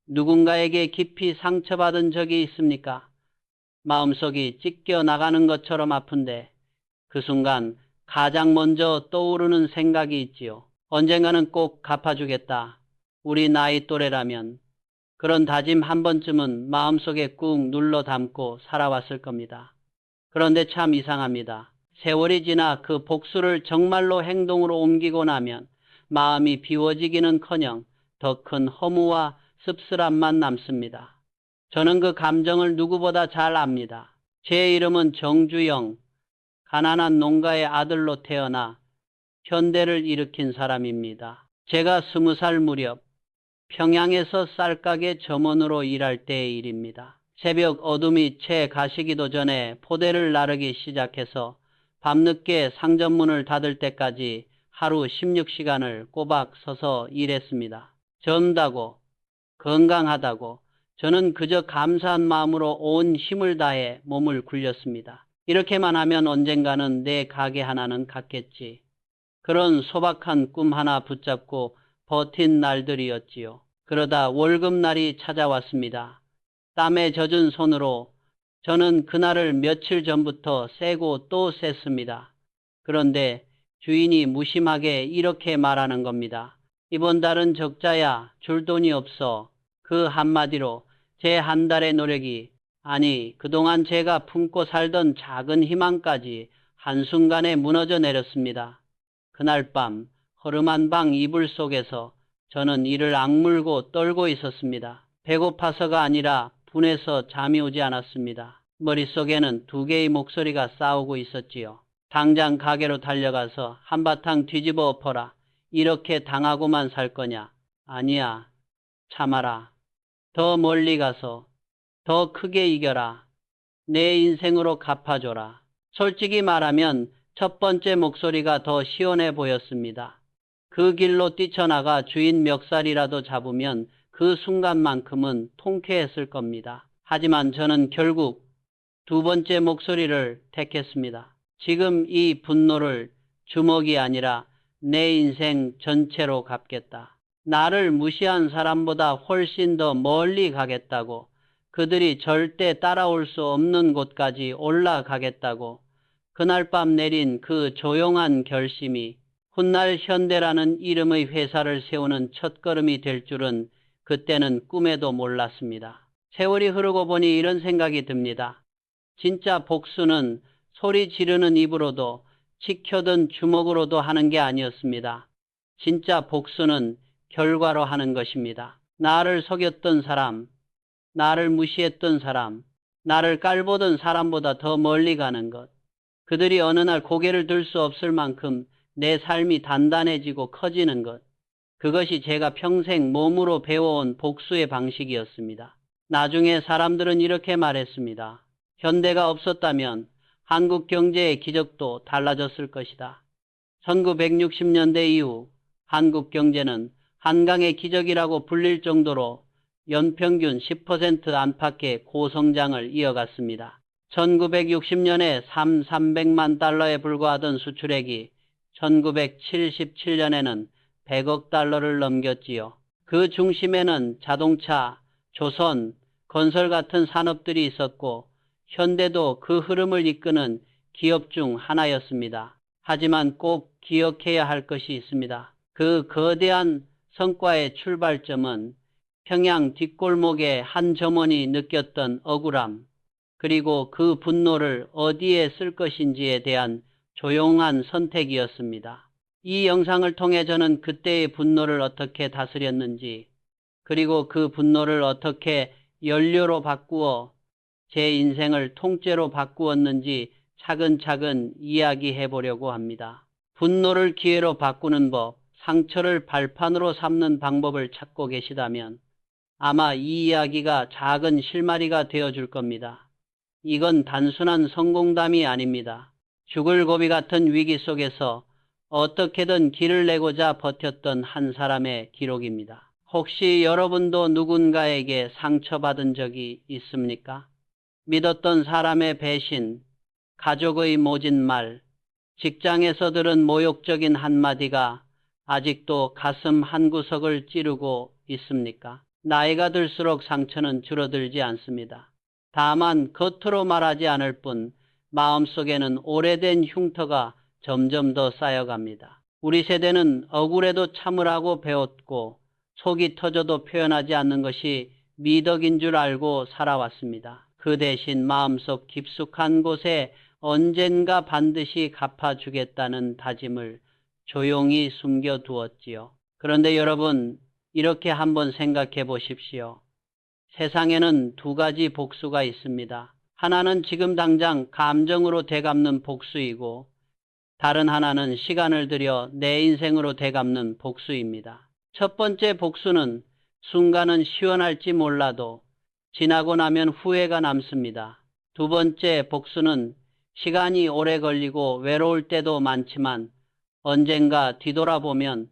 누군가에게 깊이 상처받은 적이 있습니까? 마음속이 찢겨 나가는 것처럼 아픈데 그 순간 가장 먼저 떠오르는 생각이 있지요. 언젠가는 꼭 갚아주겠다. 우리 나이 또래라면 그런 다짐 한 번쯤은 마음속에 꾹 눌러 담고 살아왔을 겁니다. 그런데 참 이상합니다. 세월이 지나 그 복수를 정말로 행동으로 옮기고 나면 마음이 비워지기는커녕 더 큰 허무와 씁쓸함만 남습니다. 저는 그 감정을 누구보다 잘 압니다. 제 이름은 정주영, 가난한 농가의 아들로 태어나 현대를 일으킨 사람입니다. 제가 20살 무렵 평양에서 쌀가게 점원으로 일할 때의 일입니다. 새벽 어둠이 채 가시기도 전에 포대를 나르기 시작해서 밤늦게 상점문을 닫을 때까지 하루 16시간을 꼬박 서서 일했습니다. 젊다고 건강하다고 저는 그저 감사한 마음으로 온 힘을 다해 몸을 굴렸습니다. 이렇게만 하면 언젠가는 내 가게 하나는 갖겠지. 그런 소박한 꿈 하나 붙잡고 버틴 날들이었지요. 그러다 월급날이 찾아왔습니다. 땀에 젖은 손으로 저는 그날을 며칠 전부터 세고 또 셌습니다. 그런데 주인이 무심하게 이렇게 말하는 겁니다. 이번 달은 적자야. 줄 돈이 없어. 그 한마디로 제 한 달의 노력이, 아니 그동안 제가 품고 살던 작은 희망까지 한순간에 무너져 내렸습니다. 그날 밤 허름한 방 이불 속에서 저는 이를 악물고 떨고 있었습니다. 배고파서가 아니라 분해서 잠이 오지 않았습니다. 머릿속에는 두 개의 목소리가 싸우고 있었지요. 당장 가게로 달려가서 한바탕 뒤집어 엎어라. 이렇게 당하고만 살 거냐. 아니야. 참아라. 더 멀리 가서 더 크게 이겨라. 내 인생으로 갚아줘라. 솔직히 말하면 첫 번째 목소리가 더 시원해 보였습니다. 그 길로 뛰쳐나가 주인 멱살이라도 잡으면 그 순간만큼은 통쾌했을 겁니다. 하지만 저는 결국 두 번째 목소리를 택했습니다. 지금 이 분노를 주먹이 아니라 내 인생 전체로 갚겠다. 나를 무시한 사람보다 훨씬 더 멀리 가겠다고, 그들이 절대 따라올 수 없는 곳까지 올라가겠다고. 그날 밤 내린 그 조용한 결심이 훗날 현대라는 이름의 회사를 세우는 첫걸음이 될 줄은 그때는 꿈에도 몰랐습니다. 세월이 흐르고 보니 이런 생각이 듭니다. 진짜 복수는 소리 지르는 입으로도 치켜든 주먹으로도 하는 게 아니었습니다. 진짜 복수는 결과로 하는 것입니다. 나를 속였던 사람, 나를 무시했던 사람, 나를 깔보던 사람보다 더 멀리 가는 것. 그들이 어느 날 고개를 들 수 없을 만큼 내 삶이 단단해지고 커지는 것. 그것이 제가 평생 몸으로 배워온 복수의 방식이었습니다. 나중에 사람들은 이렇게 말했습니다. 현대가 없었다면 한국 경제의 기적도 달라졌을 것이다. 1960년대 이후 한국 경제는 한강의 기적이라고 불릴 정도로 연평균 10% 안팎의 고성장을 이어갔습니다. 1960년에 300만 달러에 불과하던 수출액이 1977년에는 100억 달러를 넘겼지요. 그 중심에는 자동차, 조선, 건설 같은 산업들이 있었고 현대도 그 흐름을 이끄는 기업 중 하나였습니다. 하지만 꼭 기억해야 할 것이 있습니다. 그 거대한 성과의 출발점은 평양 뒷골목의 한 점원이 느꼈던 억울함, 그리고 그 분노를 어디에 쓸 것인지에 대한 조용한 선택이었습니다. 이 영상을 통해 저는 그때의 분노를 어떻게 다스렸는지, 그리고 그 분노를 어떻게 연료로 바꾸어 제 인생을 통째로 바꾸었는지 차근차근 이야기해 보려고 합니다. 분노를 기회로 바꾸는 법, 상처를 발판으로 삼는 방법을 찾고 계시다면 아마 이 이야기가 작은 실마리가 되어줄 겁니다. 이건 단순한 성공담이 아닙니다. 죽을 고비 같은 위기 속에서 어떻게든 길을 내고자 버텼던 한 사람의 기록입니다. 혹시 여러분도 누군가에게 상처받은 적이 있습니까? 믿었던 사람의 배신, 가족의 모진 말, 직장에서 들은 모욕적인 한마디가 아직도 가슴 한구석을 찌르고 있습니까? 나이가 들수록 상처는 줄어들지 않습니다. 다만 겉으로 말하지 않을 뿐 마음속에는 오래된 흉터가 점점 더 쌓여갑니다. 우리 세대는 억울해도 참으라고 배웠고 속이 터져도 표현하지 않는 것이 미덕인 줄 알고 살아왔습니다. 그 대신 마음속 깊숙한 곳에 언젠가 반드시 갚아주겠다는 다짐을 조용히 숨겨두었지요. 그런데 여러분, 이렇게 한번 생각해 보십시오. 세상에는 두 가지 복수가 있습니다. 하나는 지금 당장 감정으로 되갚는 복수이고 다른 하나는 시간을 들여 내 인생으로 되갚는 복수입니다. 첫 번째 복수는 순간은 시원할지 몰라도 지나고 나면 후회가 남습니다. 두 번째 복수는 시간이 오래 걸리고 외로울 때도 많지만 언젠가 뒤돌아보면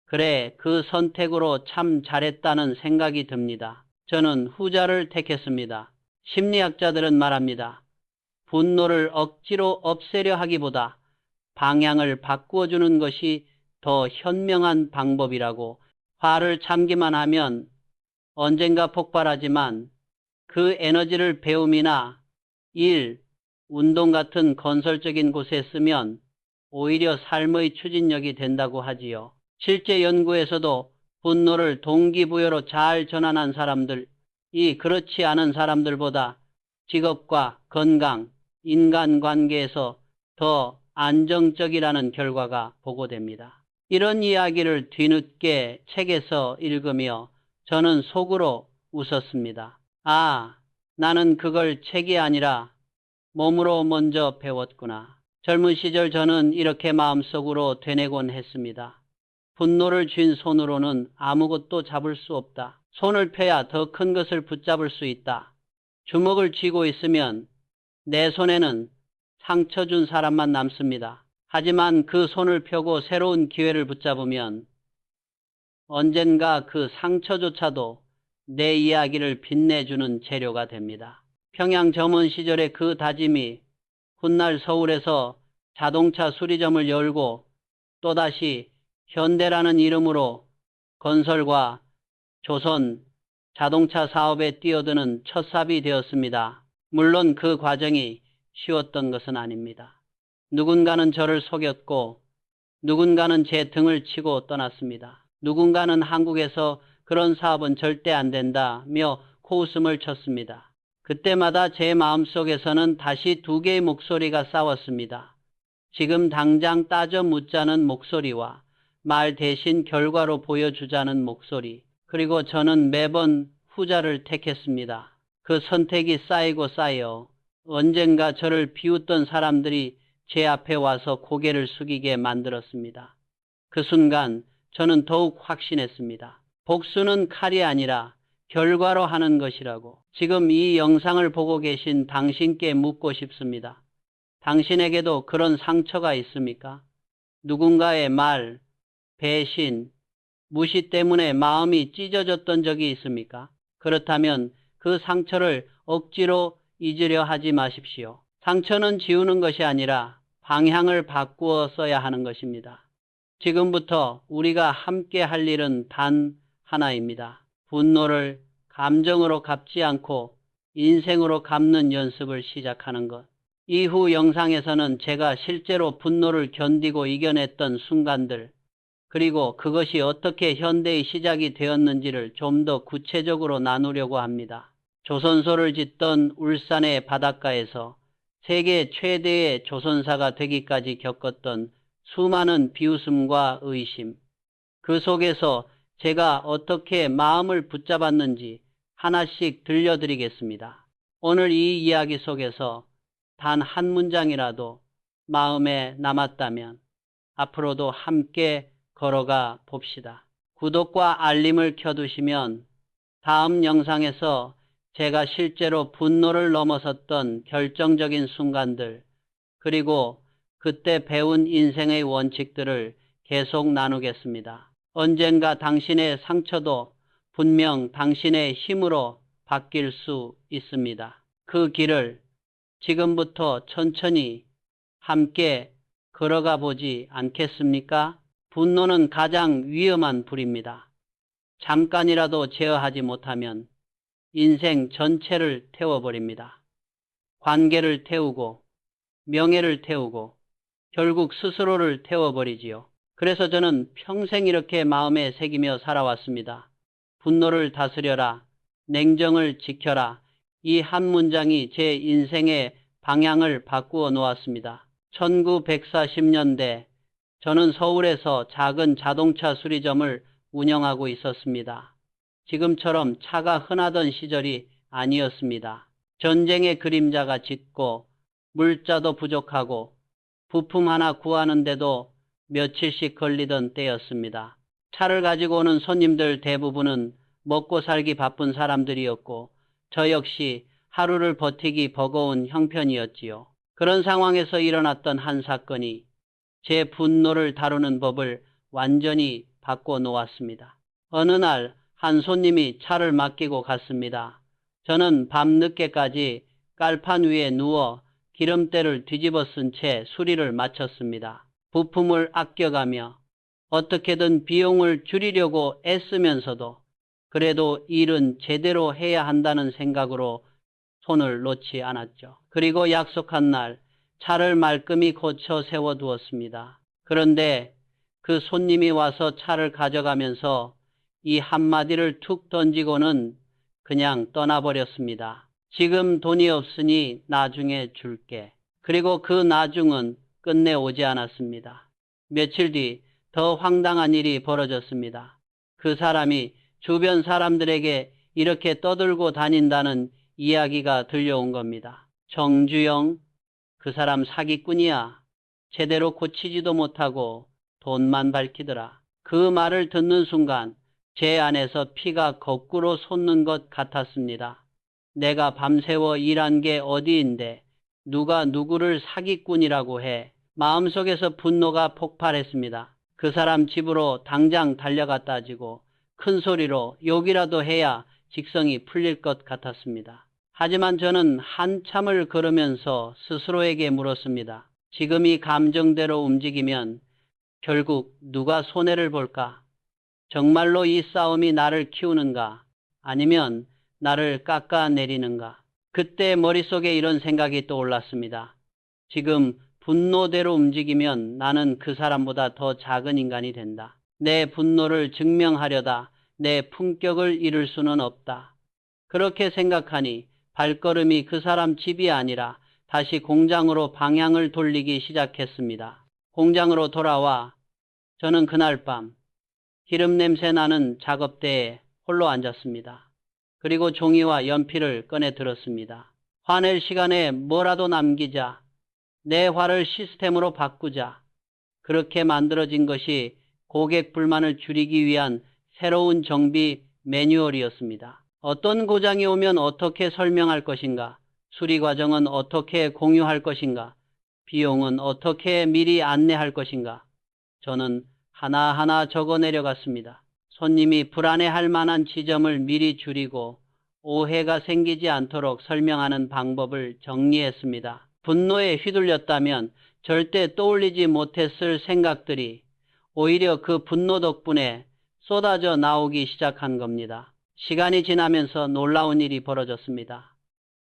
그래, 그 선택으로 참 잘했다는 생각이 듭니다. 저는 후자를 택했습니다. 심리학자들은 말합니다. 분노를 억지로 없애려 하기보다 방향을 바꾸어주는 것이 더 현명한 방법이라고. 화를 참기만 하면 언젠가 폭발하지만 그 에너지를 배움이나 일, 운동 같은 건설적인 곳에 쓰면 오히려 삶의 추진력이 된다고 하지요. 실제 연구에서도 분노를 동기부여로 잘 전환한 사람들이 그렇지 않은 사람들보다 직업과 건강, 인간관계에서 더 안정적이라는 결과가 보고됩니다. 이런 이야기를 뒤늦게 책에서 읽으며 저는 속으로 웃었습니다. 아, 나는 그걸 책이 아니라 몸으로 먼저 배웠구나. 젊은 시절 저는 이렇게 마음속으로 되뇌곤 했습니다. 분노를 쥔 손으로는 아무것도 잡을 수 없다. 손을 펴야 더 큰 것을 붙잡을 수 있다. 주먹을 쥐고 있으면 내 손에는 상처 준 사람만 남습니다. 하지만 그 손을 펴고 새로운 기회를 붙잡으면 언젠가 그 상처조차도 내 이야기를 빛내주는 재료가 됩니다. 평양 점원 시절의 그 다짐이 훗날 서울에서 자동차 수리점을 열고 또다시 현대라는 이름으로 건설과 조선 자동차 사업에 뛰어드는 첫삽이 되었습니다. 물론 그 과정이 쉬웠던 것은 아닙니다. 누군가는 저를 속였고 누군가는 제 등을 치고 떠났습니다. 누군가는 한국에서 그런 사업은 절대 안 된다며 코웃음을 쳤습니다. 그때마다 제 마음속에서는 다시 두 개의 목소리가 싸웠습니다. 지금 당장 따져 묻자는 목소리와 말 대신 결과로 보여주자는 목소리. 그리고 저는 매번 후자를 택했습니다. 그 선택이 쌓이고 쌓여 언젠가 저를 비웃던 사람들이 제 앞에 와서 고개를 숙이게 만들었습니다. 그 순간 저는 더욱 확신했습니다. 복수는 칼이 아니라 결과로 하는 것이라고. 지금 이 영상을 보고 계신 당신께 묻고 싶습니다. 당신에게도 그런 상처가 있습니까? 누군가의 말, 배신, 무시 때문에 마음이 찢어졌던 적이 있습니까? 그렇다면 그 상처를 억지로 잊으려 하지 마십시오. 상처는 지우는 것이 아니라 방향을 바꾸어 써야 하는 것입니다. 지금부터 우리가 함께 할 일은 단 하나입니다. 분노를 감정으로 갚지 않고 인생으로 갚는 연습을 시작하는 것. 이후 영상에서는 제가 실제로 분노를 견디고 이겨냈던 순간들, 그리고 그것이 어떻게 현대의 시작이 되었는지를 좀 더 구체적으로 나누려고 합니다. 조선소를 짓던 울산의 바닷가에서 세계 최대의 조선사가 되기까지 겪었던 수많은 비웃음과 의심, 그 속에서 제가 어떻게 마음을 붙잡았는지 하나씩 들려드리겠습니다. 오늘 이 이야기 속에서 단 한 문장이라도 마음에 남았다면 앞으로도 함께 걸어가 봅시다. 구독과 알림을 켜두시면 다음 영상에서 제가 실제로 분노를 넘어섰던 결정적인 순간들, 그리고 그때 배운 인생의 원칙들을 계속 나누겠습니다. 언젠가 당신의 상처도 분명 당신의 힘으로 바뀔 수 있습니다. 그 길을 지금부터 천천히 함께 걸어가 보지 않겠습니까? 분노는 가장 위험한 불입니다. 잠깐이라도 제어하지 못하면 인생 전체를 태워버립니다. 관계를 태우고 명예를 태우고 결국 스스로를 태워버리지요. 그래서 저는 평생 이렇게 마음에 새기며 살아왔습니다. 분노를 다스려라, 냉정을 지켜라. 이 한 문장이 제 인생의 방향을 바꾸어 놓았습니다. 1940년대 저는 서울에서 작은 자동차 수리점을 운영하고 있었습니다. 지금처럼 차가 흔하던 시절이 아니었습니다. 전쟁의 그림자가 짙고 물자도 부족하고 부품 하나 구하는데도 며칠씩 걸리던 때였습니다. 차를 가지고 오는 손님들 대부분은 먹고 살기 바쁜 사람들이었고 저 역시 하루를 버티기 버거운 형편이었지요. 그런 상황에서 일어났던 한 사건이 제 분노를 다루는 법을 완전히 바꿔 놓았습니다. 어느 날 한 손님이 차를 맡기고 갔습니다. 저는 밤늦게까지 깔판 위에 누워 기름때를 뒤집어 쓴 채 수리를 마쳤습니다. 부품을 아껴가며 어떻게든 비용을 줄이려고 애쓰면서도 그래도 일은 제대로 해야 한다는 생각으로 손을 놓지 않았죠. 그리고 약속한 날 차를 말끔히 고쳐 세워두었습니다. 그런데 그 손님이 와서 차를 가져가면서 이 한마디를 툭 던지고는 그냥 떠나버렸습니다. 지금 돈이 없으니 나중에 줄게. 그리고 그 나중은 끝내 오지 않았습니다. 며칠 뒤 더 황당한 일이 벌어졌습니다. 그 사람이 주변 사람들에게 이렇게 떠들고 다닌다는 이야기가 들려온 겁니다. 정주영, 그 사람 사기꾼이야. 제대로 고치지도 못하고 돈만 밝히더라. 그 말을 듣는 순간 제 안에서 피가 거꾸로 솟는 것 같았습니다. 내가 밤새워 일한 게 어디인데 누가 누구를 사기꾼이라고 해. 마음속에서 분노가 폭발했습니다. 그 사람 집으로 당장 달려가 따지고 큰 소리로 욕이라도 해야 직성이 풀릴 것 같았습니다. 하지만 저는 한참을 걸으면서 스스로에게 물었습니다. 지금 이 감정대로 움직이면 결국 누가 손해를 볼까? 정말로 이 싸움이 나를 키우는가? 아니면 나를 깎아내리는가? 그때 머릿속에 이런 생각이 떠올랐습니다. 지금 분노대로 움직이면 나는 그 사람보다 더 작은 인간이 된다. 내 분노를 증명하려다 내 품격을 잃을 수는 없다. 그렇게 생각하니 발걸음이 그 사람 집이 아니라 다시 공장으로 방향을 돌리기 시작했습니다. 공장으로 돌아와 저는 그날 밤 기름 냄새 나는 작업대에 홀로 앉았습니다. 그리고 종이와 연필을 꺼내 들었습니다. 화낼 시간에 뭐라도 남기자. 내 화를 시스템으로 바꾸자. 그렇게 만들어진 것이 고객 불만을 줄이기 위한 새로운 정비 매뉴얼이었습니다. 어떤 고장이 오면 어떻게 설명할 것인가? 수리 과정은 어떻게 공유할 것인가? 비용은 어떻게 미리 안내할 것인가? 저는 하나하나 적어 내려갔습니다. 손님이 불안해할 만한 지점을 미리 줄이고 오해가 생기지 않도록 설명하는 방법을 정리했습니다. 분노에 휘둘렸다면 절대 떠올리지 못했을 생각들이 오히려 그 분노 덕분에 쏟아져 나오기 시작한 겁니다. 시간이 지나면서 놀라운 일이 벌어졌습니다.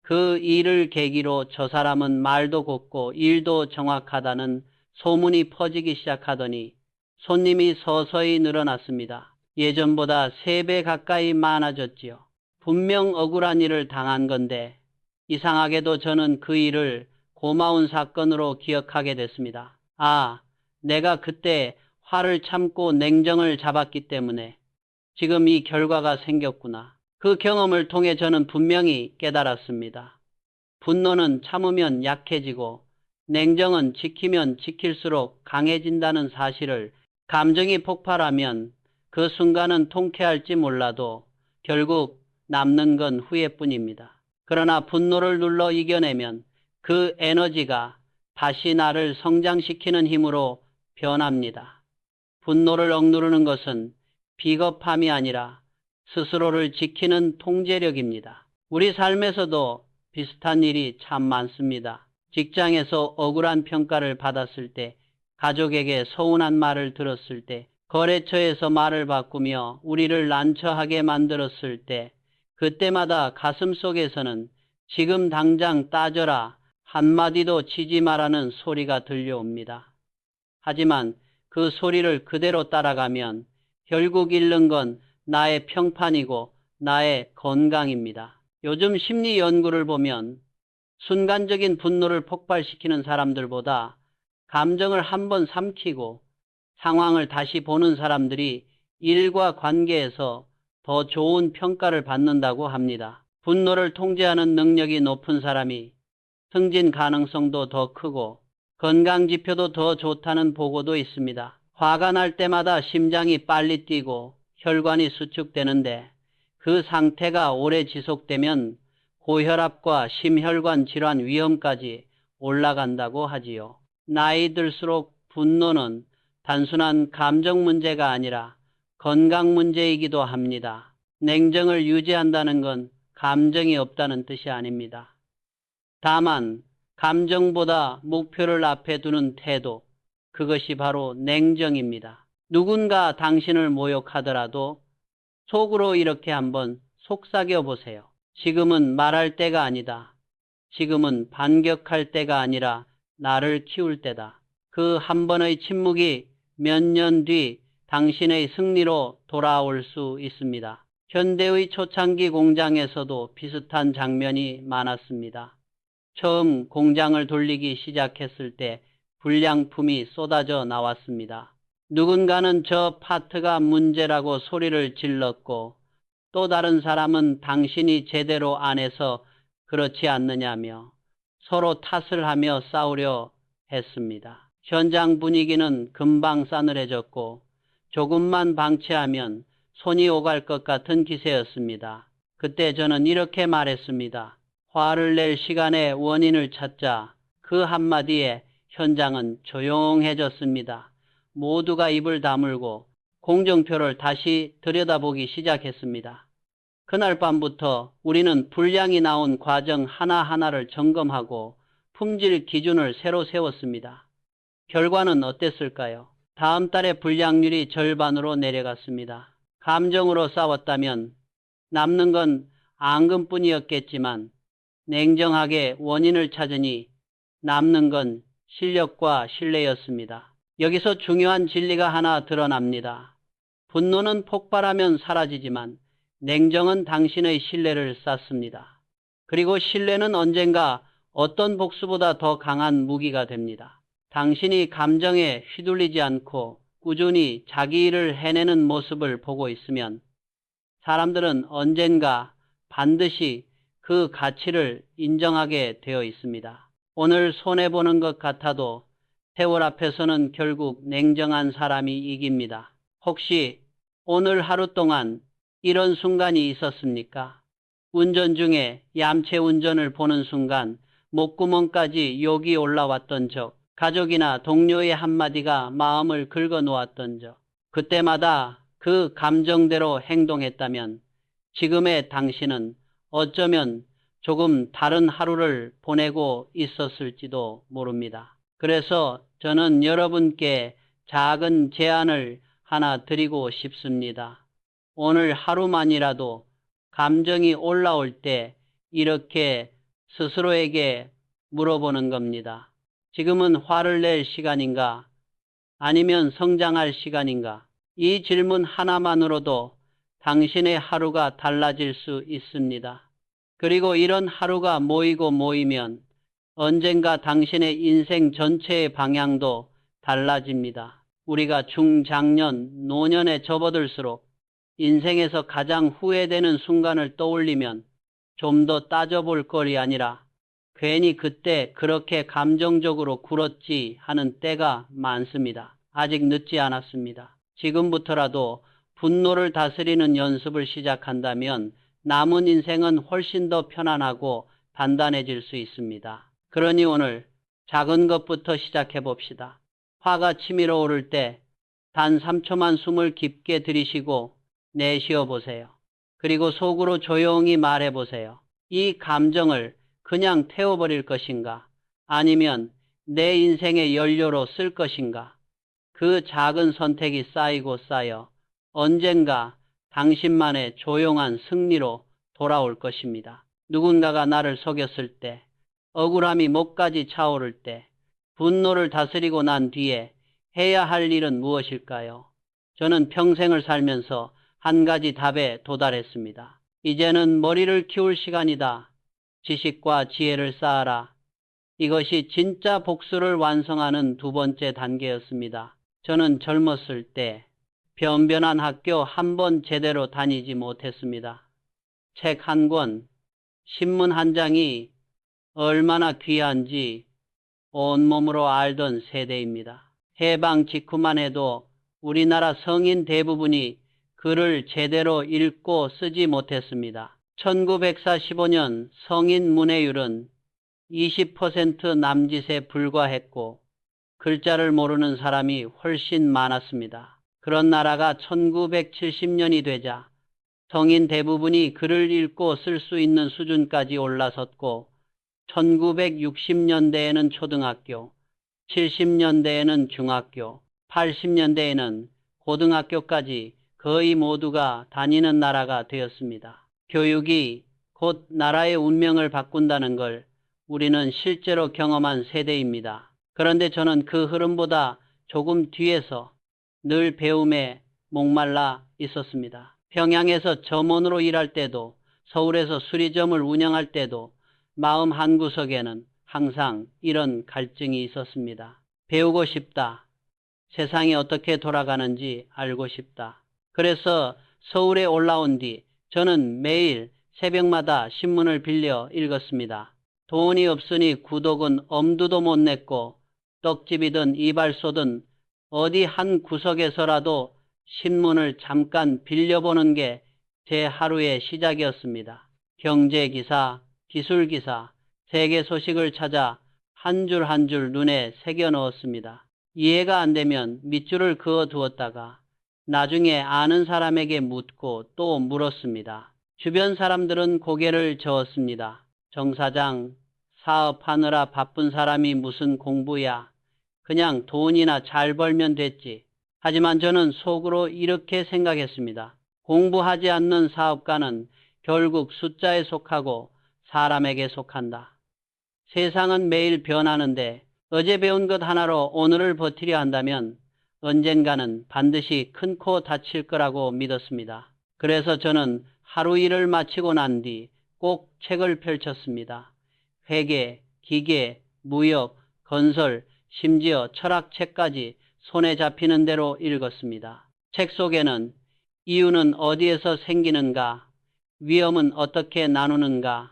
그 일을 계기로 저 사람은 말도 곱고 일도 정확하다는 소문이 퍼지기 시작하더니 손님이 서서히 늘어났습니다. 예전보다 3배 가까이 많아졌지요. 분명 억울한 일을 당한 건데 이상하게도 저는 그 일을 고마운 사건으로 기억하게 됐습니다. 아, 내가 그때 화를 참고 냉정을 잡았기 때문에 지금 이 결과가 생겼구나. 그 경험을 통해 저는 분명히 깨달았습니다. 분노는 참으면 약해지고 냉정은 지키면 지킬수록 강해진다는 사실을 감정이 폭발하면 그 순간은 통쾌할지 몰라도 결국 남는 건 후회뿐입니다. 그러나 분노를 눌러 이겨내면 그 에너지가 다시 나를 성장시키는 힘으로 변합니다. 분노를 억누르는 것은 비겁함이 아니라 스스로를 지키는 통제력입니다. 우리 삶에서도 비슷한 일이 참 많습니다. 직장에서 억울한 평가를 받았을 때, 가족에게 서운한 말을 들었을 때, 거래처에서 말을 바꾸며 우리를 난처하게 만들었을 때 그때마다 가슴속에서는 지금 당장 따져라 한마디도 치지 말라는 소리가 들려옵니다. 하지만 그 소리를 그대로 따라가면 결국 잃는 건 나의 평판이고 나의 건강입니다. 요즘 심리 연구를 보면 순간적인 분노를 폭발시키는 사람들보다 감정을 한번 삼키고 상황을 다시 보는 사람들이 일과 관계에서 더 좋은 평가를 받는다고 합니다. 분노를 통제하는 능력이 높은 사람이 승진 가능성도 더 크고 건강 지표도 더 좋다는 보고도 있습니다. 화가 날 때마다 심장이 빨리 뛰고 혈관이 수축되는데 그 상태가 오래 지속되면 고혈압과 심혈관 질환 위험까지 올라간다고 하지요. 나이 들수록 분노는 단순한 감정 문제가 아니라 건강 문제이기도 합니다. 냉정을 유지한다는 건 감정이 없다는 뜻이 아닙니다. 다만 감정보다 목표를 앞에 두는 태도, 그것이 바로 냉정입니다. 누군가 당신을 모욕하더라도 속으로 이렇게 한번 속삭여 보세요. 지금은 말할 때가 아니다. 지금은 반격할 때가 아니라 나를 키울 때다. 그 한 번의 침묵이 몇 년 뒤 당신의 승리로 돌아올 수 있습니다. 현대의 초창기 공장에서도 비슷한 장면이 많았습니다. 처음 공장을 돌리기 시작했을 때 불량품이 쏟아져 나왔습니다. 누군가는 저 파트가 문제라고 소리를 질렀고 또 다른 사람은 당신이 제대로 안 해서 그렇지 않느냐며 서로 탓을 하며 싸우려 했습니다. 현장 분위기는 금방 싸늘해졌고 조금만 방치하면 손이 오갈 것 같은 기세였습니다. 그때 저는 이렇게 말했습니다. 화를 낼 시간에 원인을 찾자. 그 한마디에 현장은 조용해졌습니다. 모두가 입을 다물고 공정표를 다시 들여다보기 시작했습니다. 그날 밤부터 우리는 불량이 나온 과정 하나하나를 점검하고 품질 기준을 새로 세웠습니다. 결과는 어땠을까요? 다음 달에 불량률이 절반으로 내려갔습니다. 감정으로 싸웠다면 남는 건 앙금뿐이었겠지만 냉정하게 원인을 찾으니 남는 건 실력과 신뢰였습니다. 여기서 중요한 진리가 하나 드러납니다. 분노는 폭발하면 사라지지만 냉정은 당신의 신뢰를 쌓습니다. 그리고 신뢰는 언젠가 어떤 복수보다 더 강한 무기가 됩니다. 당신이 감정에 휘둘리지 않고 꾸준히 자기 일을 해내는 모습을 보고 있으면 사람들은 언젠가 반드시 그 가치를 인정하게 되어 있습니다. 오늘 손해보는 것 같아도 세월 앞에서는 결국 냉정한 사람이 이깁니다. 혹시 오늘 하루 동안 이런 순간이 있었습니까? 운전 중에 얌체 운전을 보는 순간 목구멍까지 욕이 올라왔던 적, 가족이나 동료의 한마디가 마음을 긁어놓았던 적, 그때마다 그 감정대로 행동했다면 지금의 당신은 어쩌면 조금 다른 하루를 보내고 있었을지도 모릅니다. 그래서 저는 여러분께 작은 제안을 하나 드리고 싶습니다. 오늘 하루만이라도 감정이 올라올 때 이렇게 스스로에게 물어보는 겁니다. 지금은 화를 낼 시간인가? 아니면 성장할 시간인가? 이 질문 하나만으로도 당신의 하루가 달라질 수 있습니다. 그리고 이런 하루가 모이고 모이면 언젠가 당신의 인생 전체의 방향도 달라집니다. 우리가 중장년, 노년에 접어들수록 인생에서 가장 후회되는 순간을 떠올리면 좀 더 따져볼 거리 아니라 괜히 그때 그렇게 감정적으로 굴었지 하는 때가 많습니다. 아직 늦지 않았습니다. 지금부터라도 분노를 다스리는 연습을 시작한다면 남은 인생은 훨씬 더 편안하고 단단해질 수 있습니다. 그러니 오늘 작은 것부터 시작해 봅시다. 화가 치밀어 오를 때 단 3초만 숨을 깊게 들이쉬고 내쉬어 보세요. 그리고 속으로 조용히 말해 보세요. 이 감정을 그냥 태워버릴 것인가? 아니면 내 인생의 연료로 쓸 것인가? 그 작은 선택이 쌓이고 쌓여 언젠가 당신만의 조용한 승리로 돌아올 것입니다. 누군가가 나를 속였을 때, 억울함이 목까지 차오를 때, 분노를 다스리고 난 뒤에 해야 할 일은 무엇일까요? 저는 평생을 살면서 한 가지 답에 도달했습니다. 이제는 머리를 키울 시간이다. 지식과 지혜를 쌓아라. 이것이 진짜 복수를 완성하는 두 번째 단계였습니다. 저는 젊었을 때 변변한 학교 한 번 제대로 다니지 못했습니다. 책 한 권, 신문 한 장이 얼마나 귀한지 온몸으로 알던 세대입니다. 해방 직후만 해도 우리나라 성인 대부분이 글을 제대로 읽고 쓰지 못했습니다. 1945년 성인 문해율은 20% 남짓에 불과했고 글자를 모르는 사람이 훨씬 많았습니다. 그런 나라가 1970년이 되자 성인 대부분이 글을 읽고 쓸 수 있는 수준까지 올라섰고 1960년대에는 초등학교, 70년대에는 중학교, 80년대에는 고등학교까지 거의 모두가 다니는 나라가 되었습니다. 교육이 곧 나라의 운명을 바꾼다는 걸 우리는 실제로 경험한 세대입니다. 그런데 저는 그 흐름보다 조금 뒤에서 늘 배움에 목말라 있었습니다. 평양에서 점원으로 일할 때도 서울에서 수리점을 운영할 때도 마음 한구석에는 항상 이런 갈증이 있었습니다. 배우고 싶다. 세상이 어떻게 돌아가는지 알고 싶다. 그래서 서울에 올라온 뒤 저는 매일 새벽마다 신문을 빌려 읽었습니다. 돈이 없으니 구독은 엄두도 못 냈고 떡집이든 이발소든 어디 한 구석에서라도 신문을 잠깐 빌려보는 게 제 하루의 시작이었습니다. 경제기사, 기술기사, 세계 소식을 찾아 한 줄 한 줄 눈에 새겨 넣었습니다. 이해가 안 되면 밑줄을 그어 두었다가 나중에 아는 사람에게 묻고 또 물었습니다. 주변 사람들은 고개를 저었습니다. 정 사장, 사업하느라 바쁜 사람이 무슨 공부야. 그냥 돈이나 잘 벌면 됐지. 하지만 저는 속으로 이렇게 생각했습니다. 공부하지 않는 사업가는 결국 숫자에 속하고 사람에게 속한다. 세상은 매일 변하는데 어제 배운 것 하나로 오늘을 버티려 한다면 언젠가는 반드시 큰 코 다칠 거라고 믿었습니다. 그래서 저는 하루 일을 마치고 난 뒤 꼭 책을 펼쳤습니다. 회계, 기계, 무역, 건설, 심지어 철학책까지 손에 잡히는 대로 읽었습니다. 책 속에는 이유는 어디에서 생기는가, 위험은 어떻게 나누는가,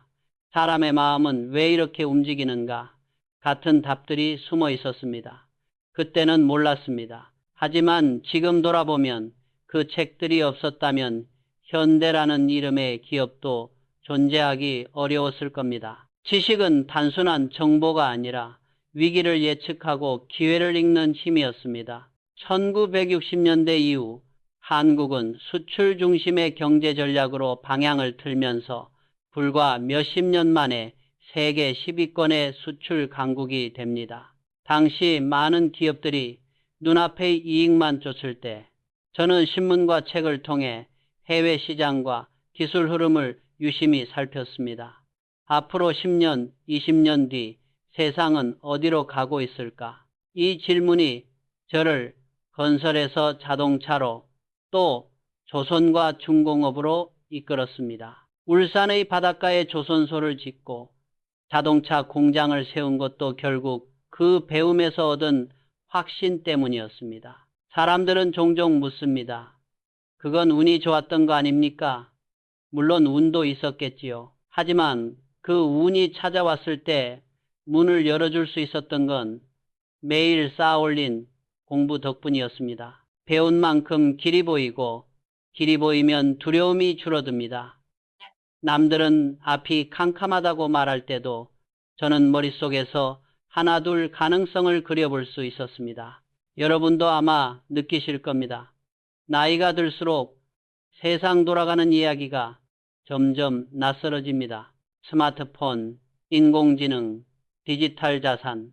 사람의 마음은 왜 이렇게 움직이는가 같은 답들이 숨어 있었습니다. 그때는 몰랐습니다. 하지만 지금 돌아보면 그 책들이 없었다면 현대라는 이름의 기업도 존재하기 어려웠을 겁니다. 지식은 단순한 정보가 아니라 위기를 예측하고 기회를 읽는 힘이었습니다. 1960년대 이후 한국은 수출 중심의 경제 전략으로 방향을 틀면서 불과 몇십 년 만에 세계 10위권의 수출 강국이 됩니다. 당시 많은 기업들이 눈앞의 이익만 쫓을 때 저는 신문과 책을 통해 해외 시장과 기술 흐름을 유심히 살폈습니다. 앞으로 10년, 20년 뒤 세상은 어디로 가고 있을까? 이 질문이 저를 건설에서 자동차로 또 조선과 중공업으로 이끌었습니다. 울산의 바닷가에 조선소를 짓고 자동차 공장을 세운 것도 결국 그 배움에서 얻은 확신 때문이었습니다. 사람들은 종종 묻습니다. 그건 운이 좋았던 거 아닙니까? 물론 운도 있었겠지요. 하지만 그 운이 찾아왔을 때 문을 열어줄 수 있었던 건 매일 쌓아올린 공부 덕분이었습니다. 배운 만큼 길이 보이고 길이 보이면 두려움이 줄어듭니다. 남들은 앞이 캄캄하다고 말할 때도 저는 머릿속에서 하나둘 가능성을 그려볼 수 있었습니다. 여러분도 아마 느끼실 겁니다. 나이가 들수록 세상 돌아가는 이야기가 점점 낯설어집니다. 스마트폰, 인공지능, 디지털 자산,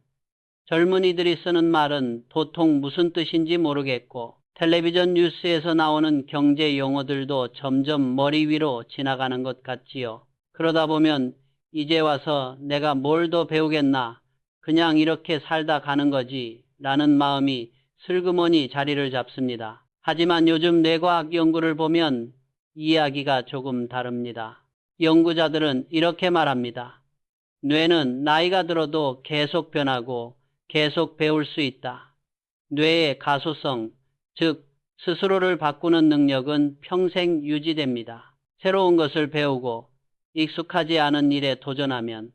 젊은이들이 쓰는 말은 도통 무슨 뜻인지 모르겠고 텔레비전 뉴스에서 나오는 경제 용어들도 점점 머리 위로 지나가는 것 같지요. 그러다 보면 이제 와서 내가 뭘 더 배우겠나, 그냥 이렇게 살다 가는 거지 라는 마음이 슬그머니 자리를 잡습니다. 하지만 요즘 뇌과학 연구를 보면 이야기가 조금 다릅니다. 연구자들은 이렇게 말합니다. 뇌는 나이가 들어도 계속 변하고 계속 배울 수 있다. 뇌의 가소성, 즉 스스로를 바꾸는 능력은 평생 유지됩니다. 새로운 것을 배우고 익숙하지 않은 일에 도전하면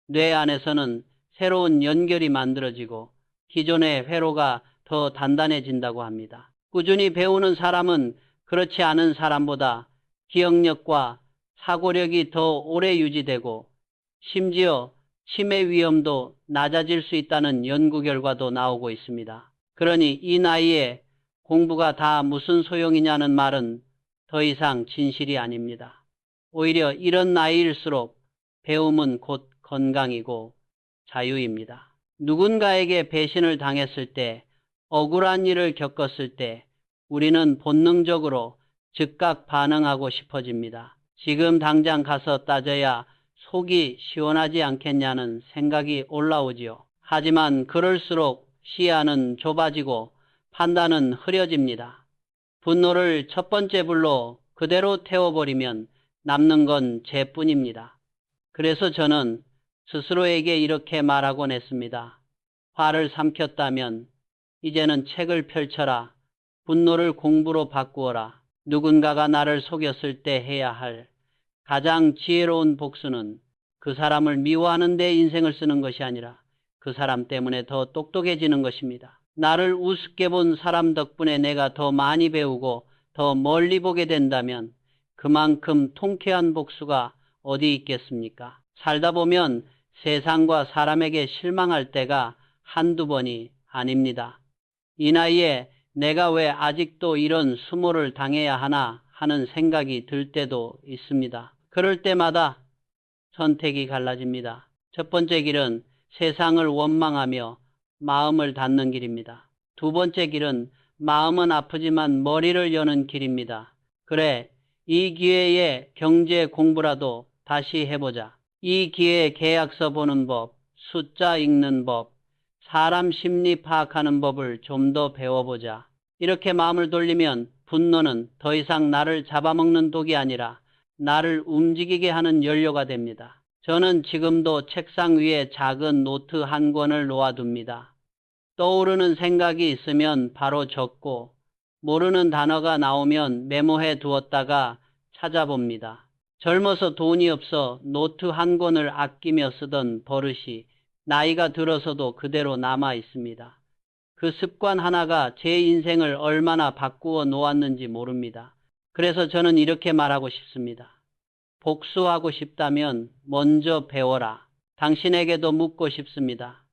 뇌 안에서는 새로운 연결이 만들어지고 기존의 회로가 더 단단해진다고 합니다. 꾸준히 배우는 사람은 그렇지 않은 사람보다 기억력과 사고력이 더 오래 유지되고 심지어 치매 위험도 낮아질 수 있다는 연구 결과도 나오고 있습니다. 그러니 이 나이에 공부가 다 무슨 소용이냐는 말은 더 이상 진실이 아닙니다. 오히려 이런 나이일수록 배움은 곧 건강이고 자유입니다. 누군가에게 배신을 당했을 때, 억울한 일을 겪었을 때 우리는 본능적으로 즉각 반응하고 싶어집니다. 지금 당장 가서 따져야 속이 시원하지 않겠냐는 생각이 올라오지요. 하지만 그럴수록 시야는 좁아지고 판단은 흐려집니다. 분노를 첫 번째 불로 그대로 태워버리면 남는 건 죄뿐입니다. 그래서 저는 스스로에게 이렇게 말하곤 했습니다. 화를 삼켰다면 이제는 책을 펼쳐라. 분노를 공부로 바꾸어라. 누군가가 나를 속였을 때 해야 할 가장 지혜로운 복수는 그 사람을 미워하는 데 인생을 쓰는 것이 아니라 그 사람 때문에 더 똑똑해지는 것입니다. 나를 우습게 본 사람 덕분에 내가 더 많이 배우고 더 멀리 보게 된다면 그만큼 통쾌한 복수가 어디 있겠습니까? 살다 보면 세상과 사람에게 실망할 때가 한두 번이 아닙니다. 이 나이에 내가 왜 아직도 이런 수모를 당해야 하나 하는 생각이 들 때도 있습니다. 그럴 때마다 선택이 갈라집니다. 첫 번째 길은 세상을 원망하며 마음을 닫는 길입니다. 두 번째 길은 마음은 아프지만 머리를 여는 길입니다. 그래, 이 기회에 경제 공부라도 다시 해보자. 이 기회에 계약서 보는 법, 숫자 읽는 법, 사람 심리 파악하는 법을 좀 더 배워보자. 이렇게 마음을 돌리면 분노는 더 이상 나를 잡아먹는 독이 아니라 나를 움직이게 하는 연료가 됩니다. 저는 지금도 책상 위에 작은 노트 한 권을 놓아둡니다. 떠오르는 생각이 있으면 바로 적고 모르는 단어가 나오면 메모해 두었다가 찾아봅니다. 젊어서 돈이 없어 노트 한 권을 아끼며 쓰던 버릇이 나이가 들어서도 그대로 남아 있습니다. 그 습관 하나가 제 인생을 얼마나 바꾸어 놓았는지 모릅니다. 그래서 저는 이렇게 말하고 싶습니다. 복수하고 싶다면 먼저 배워라. 당신에게도 묻고 싶습니다.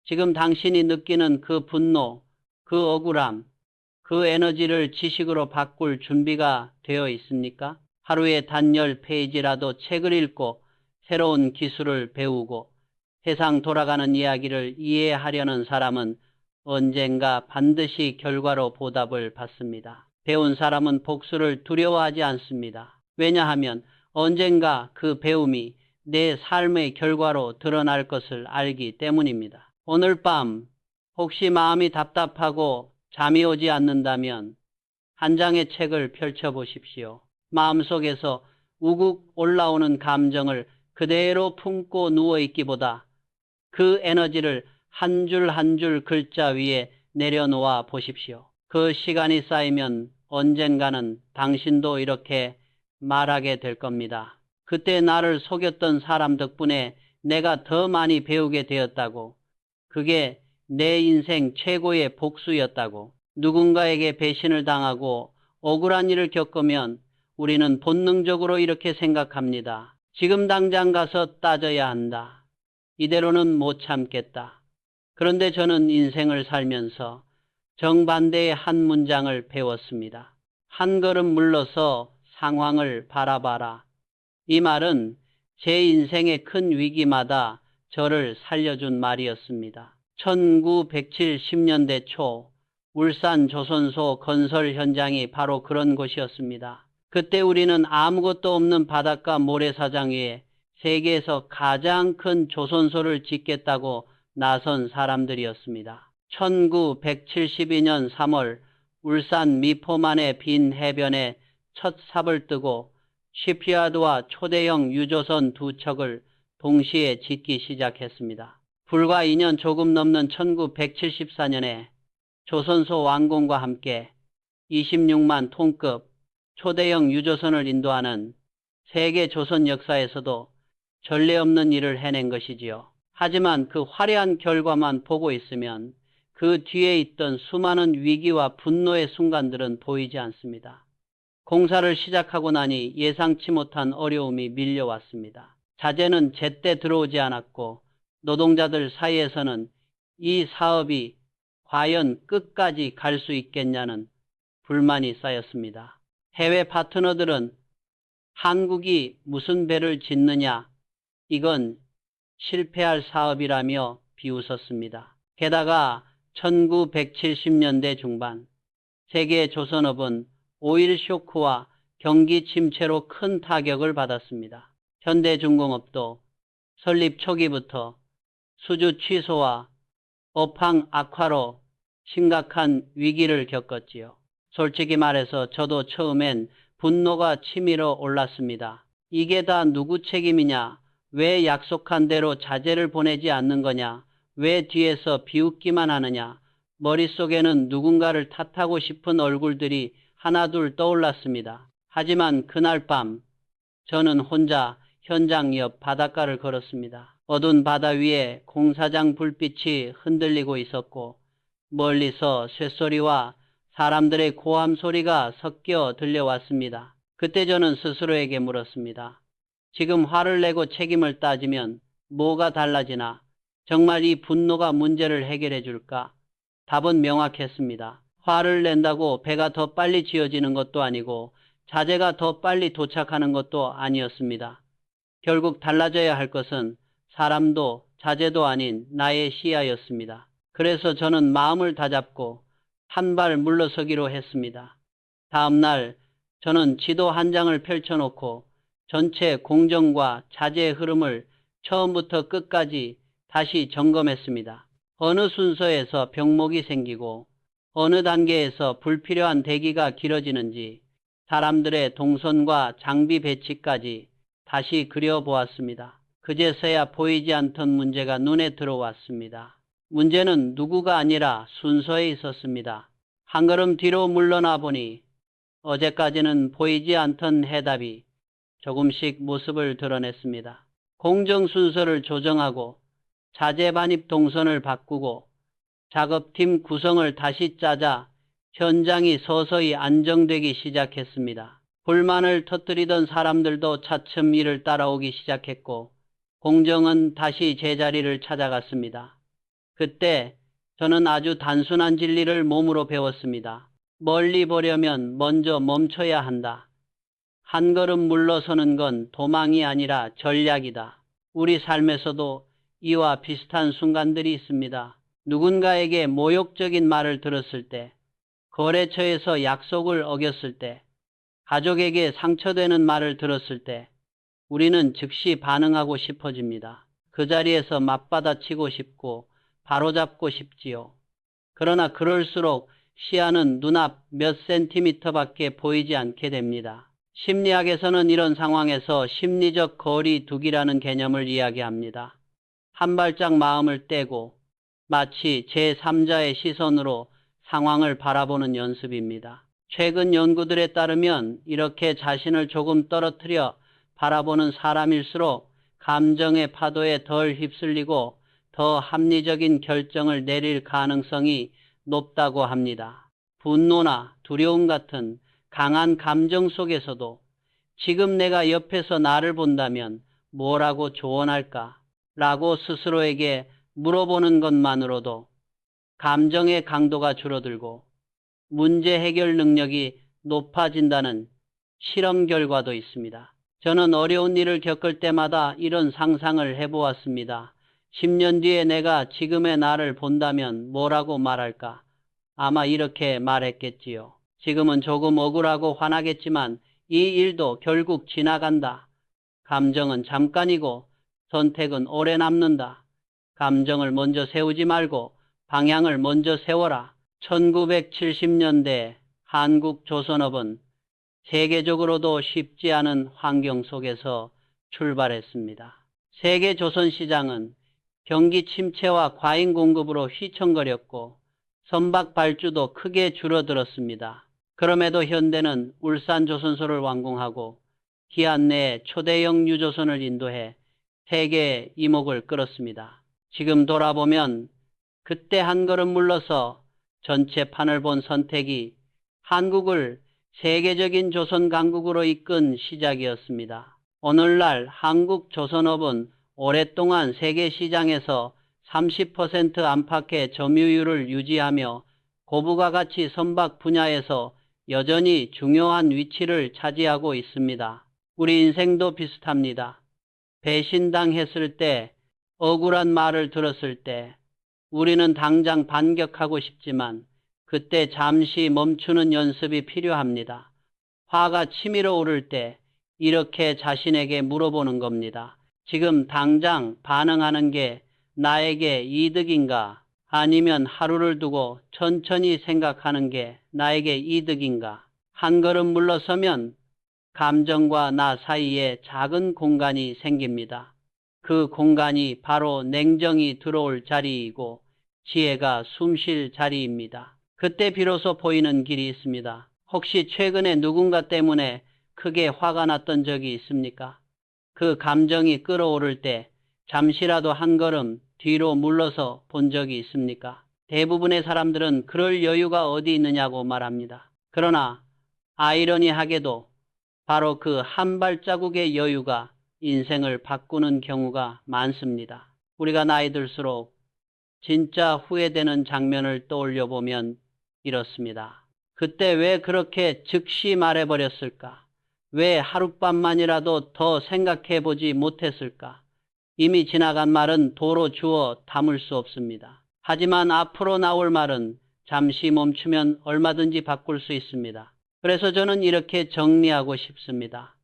지금 당신이 느끼는 그 분노, 그 억울함, 그 에너지를 지식으로 바꿀 준비가 되어 있습니까? 하루에 단 10페이지라도 책을 읽고 새로운 기술을 배우고 세상 돌아가는 이야기를 이해하려는 사람은 언젠가 반드시 결과로 보답을 받습니다. 배운 사람은 복수를 두려워하지 않습니다. 왜냐하면 언젠가 그 배움이 내 삶의 결과로 드러날 것을 알기 때문입니다. 오늘 밤 혹시 마음이 답답하고 잠이 오지 않는다면 한 장의 책을 펼쳐보십시오. 마음속에서 우국 올라오는 감정을 그대로 품고 누워있기보다 그 에너지를 한 줄 한 줄 글자 위에 내려놓아 보십시오. 그 시간이 쌓이면 언젠가는 당신도 이렇게 말하게 될 겁니다. 그때 나를 속였던 사람 덕분에 내가 더 많이 배우게 되었다고. 그게 내 인생 최고의 복수였다고. 누군가에게 배신을 당하고 억울한 일을 겪으면 우리는 본능적으로 이렇게 생각합니다. 지금 당장 가서 따져야 한다. 이대로는 못 참겠다. 그런데 저는 인생을 살면서 정반대의 한 문장을 배웠습니다. 한 걸음 물러서 상황을 바라봐라. 이 말은 제 인생의 큰 위기마다 저를 살려준 말이었습니다. 1970년대 초 울산 조선소 건설 현장이 바로 그런 곳이었습니다. 그때 우리는 아무것도 없는 바닷가 모래사장 위에 세계에서 가장 큰 조선소를 짓겠다고 나선 사람들이었습니다. 1972년 3월 울산 미포만의 빈 해변에 첫 삽을 뜨고 시프야드와 초대형 유조선 두 척을 동시에 짓기 시작했습니다. 불과 2년 조금 넘는 1974년에 조선소 완공과 함께 26만 톤급 초대형 유조선을 인도하는 세계 조선 역사에서도 전례 없는 일을 해낸 것이지요. 하지만 그 화려한 결과만 보고 있으면 그 뒤에 있던 수많은 위기와 분노의 순간들은 보이지 않습니다. 공사를 시작하고 나니 예상치 못한 어려움이 밀려왔습니다. 자재는 제때 들어오지 않았고 노동자들 사이에서는 이 사업이 과연 끝까지 갈 수 있겠냐는 불만이 쌓였습니다. 해외 파트너들은 한국이 무슨 배를 짓느냐, 이건 실패할 사업이라며 비웃었습니다. 게다가 1970년대 중반 세계 조선업은 오일 쇼크와 경기 침체로 큰 타격을 받았습니다. 현대중공업도 설립 초기부터 수주 취소와 업황 악화로 심각한 위기를 겪었지요. 솔직히 말해서 저도 처음엔 분노가 치밀어 올랐습니다. 이게 다 누구 책임이냐? 왜 약속한 대로 자재를 보내지 않는 거냐? 왜 뒤에서 비웃기만 하느냐? 머릿속에는 누군가를 탓하고 싶은 얼굴들이 하나둘 떠올랐습니다. 하지만 그날 밤 저는 혼자 현장 옆 바닷가를 걸었습니다. 어두운 바다 위에 공사장 불빛이 흔들리고 있었고 멀리서 쇳소리와 사람들의 고함 소리가 섞여 들려왔습니다. 그때 저는 스스로에게 물었습니다. 지금 화를 내고 책임을 따지면 뭐가 달라지나? 정말 이 분노가 문제를 해결해 줄까? 답은 명확했습니다. 화를 낸다고 배가 더 빨리 지어지는 것도 아니고 자재가 더 빨리 도착하는 것도 아니었습니다. 결국 달라져야 할 것은 사람도 자재도 아닌 나의 시야였습니다. 그래서 저는 마음을 다잡고 한 발 물러서기로 했습니다. 다음 날 저는 지도 한 장을 펼쳐놓고 전체 공정과 자재의 흐름을 처음부터 끝까지 다시 점검했습니다. 어느 순서에서 병목이 생기고 어느 단계에서 불필요한 대기가 길어지는지 사람들의 동선과 장비 배치까지 다시 그려보았습니다. 그제서야 보이지 않던 문제가 눈에 들어왔습니다. 문제는 누구가 아니라 순서에 있었습니다. 한 걸음 뒤로 물러나 보니 어제까지는 보이지 않던 해답이 조금씩 모습을 드러냈습니다. 공정 순서를 조정하고 자재 반입 동선을 바꾸고 작업팀 구성을 다시 짜자 현장이 서서히 안정되기 시작했습니다. 불만을 터뜨리던 사람들도 차츰 이를 따라오기 시작했고 공정은 다시 제자리를 찾아갔습니다. 그때 저는 아주 단순한 진리를 몸으로 배웠습니다. 멀리 보려면 먼저 멈춰야 한다. 한 걸음 물러서는 건 도망이 아니라 전략이다. 우리 삶에서도 이와 비슷한 순간들이 있습니다. 누군가에게 모욕적인 말을 들었을 때, 거래처에서 약속을 어겼을 때, 가족에게 상처되는 말을 들었을 때 우리는 즉시 반응하고 싶어집니다. 그 자리에서 맞받아치고 싶고 바로잡고 싶지요. 그러나 그럴수록 시야는 눈앞 몇 센티미터밖에 보이지 않게 됩니다. 심리학에서는 이런 상황에서 심리적 거리 두기라는 개념을 이야기합니다. 한 발짝 마음을 떼고 마치 제3자의 시선으로 상황을 바라보는 연습입니다. 최근 연구들에 따르면 이렇게 자신을 조금 떨어뜨려 바라보는 사람일수록 감정의 파도에 덜 휩쓸리고 더 합리적인 결정을 내릴 가능성이 높다고 합니다. 분노나 두려움 같은 강한 감정 속에서도 지금 내가 옆에서 나를 본다면 뭐라고 조언할까? 라고 스스로에게 물어보는 것만으로도 감정의 강도가 줄어들고 문제 해결 능력이 높아진다는 실험 결과도 있습니다. 저는 어려운 일을 겪을 때마다 이런 상상을 해보았습니다. 10년 뒤에 내가 지금의 나를 본다면 뭐라고 말할까? 아마 이렇게 말했겠지요. 지금은 조금 억울하고 화나겠지만 이 일도 결국 지나간다. 감정은 잠깐이고 선택은 오래 남는다. 감정을 먼저 세우지 말고 방향을 먼저 세워라. 1970년대 한국 조선업은 세계적으로도 쉽지 않은 환경 속에서 출발했습니다. 세계 조선 시장은 경기 침체와 과잉 공급으로 휘청거렸고 선박 발주도 크게 줄어들었습니다. 그럼에도 현대는 울산 조선소를 완공하고 기한 내에 초대형 유조선을 인도해 세계의 이목을 끌었습니다. 지금 돌아보면 그때 한 걸음 물러서 전체 판을 본 선택이 한국을 세계적인 조선 강국으로 이끈 시작이었습니다. 오늘날 한국 조선업은 오랫동안 세계 시장에서 30% 안팎의 점유율을 유지하며 고부가 가치 선박 분야에서 여전히 중요한 위치를 차지하고 있습니다. 우리 인생도 비슷합니다. 배신당했을 때, 억울한 말을 들었을 때 우리는 당장 반격하고 싶지만 그때 잠시 멈추는 연습이 필요합니다. 화가 치밀어 오를 때 이렇게 자신에게 물어보는 겁니다. 지금 당장 반응하는 게 나에게 이득인가? 아니면 하루를 두고 천천히 생각하는 게 나에게 이득인가? 한 걸음 물러서면 감정과 나 사이에 작은 공간이 생깁니다. 그 공간이 바로 냉정이 들어올 자리이고 지혜가 숨쉴 자리입니다. 그때 비로소 보이는 길이 있습니다. 혹시 최근에 누군가 때문에 크게 화가 났던 적이 있습니까? 그 감정이 끌어오를 때 잠시라도 한 걸음 뒤로 물러서 본 적이 있습니까? 대부분의 사람들은 그럴 여유가 어디 있느냐고 말합니다. 그러나 아이러니하게도 바로 그 한 발자국의 여유가 인생을 바꾸는 경우가 많습니다. 우리가 나이 들수록 진짜 후회되는 장면을 떠올려 보면 이렇습니다. 그때 왜 그렇게 즉시 말해버렸을까? 왜 하룻밤만이라도 더 생각해 보지 못했을까? 이미 지나간 말은 도로 주워 담을 수 없습니다. 하지만 앞으로 나올 말은 잠시 멈추면 얼마든지 바꿀 수 있습니다. 그래서 저는 이렇게 정리하고 싶습니다.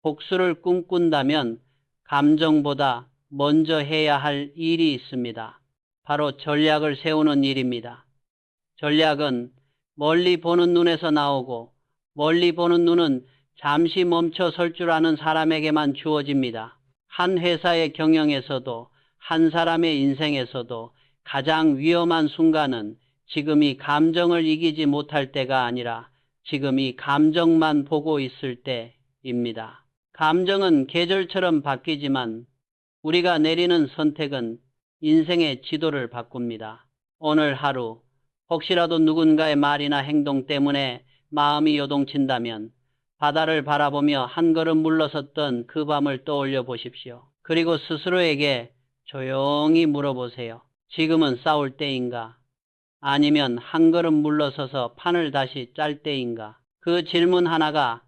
복수를 꿈꾼다면 감정보다 먼저 해야 할 일이 있습니다. 바로 전략을 세우는 일입니다. 전략은 멀리 보는 눈에서 나오고 멀리 보는 눈은 잠시 멈춰 설 줄 아는 사람에게만 주어집니다. 한 회사의 경영에서도 한 사람의 인생에서도 가장 위험한 순간은 지금 이 감정을 이기지 못할 때가 아니라 지금 이 감정만 보고 있을 때입니다. 감정은 계절처럼 바뀌지만 우리가 내리는 선택은 인생의 지도를 바꿉니다. 오늘 하루 혹시라도 누군가의 말이나 행동 때문에 마음이 요동친다면 바다를 바라보며 한 걸음 물러섰던 그 밤을 떠올려 보십시오. 그리고 스스로에게 조용히 물어보세요. 지금은 싸울 때인가? 아니면 한 걸음 물러서서 판을 다시 짤 때인가? 그 질문 하나가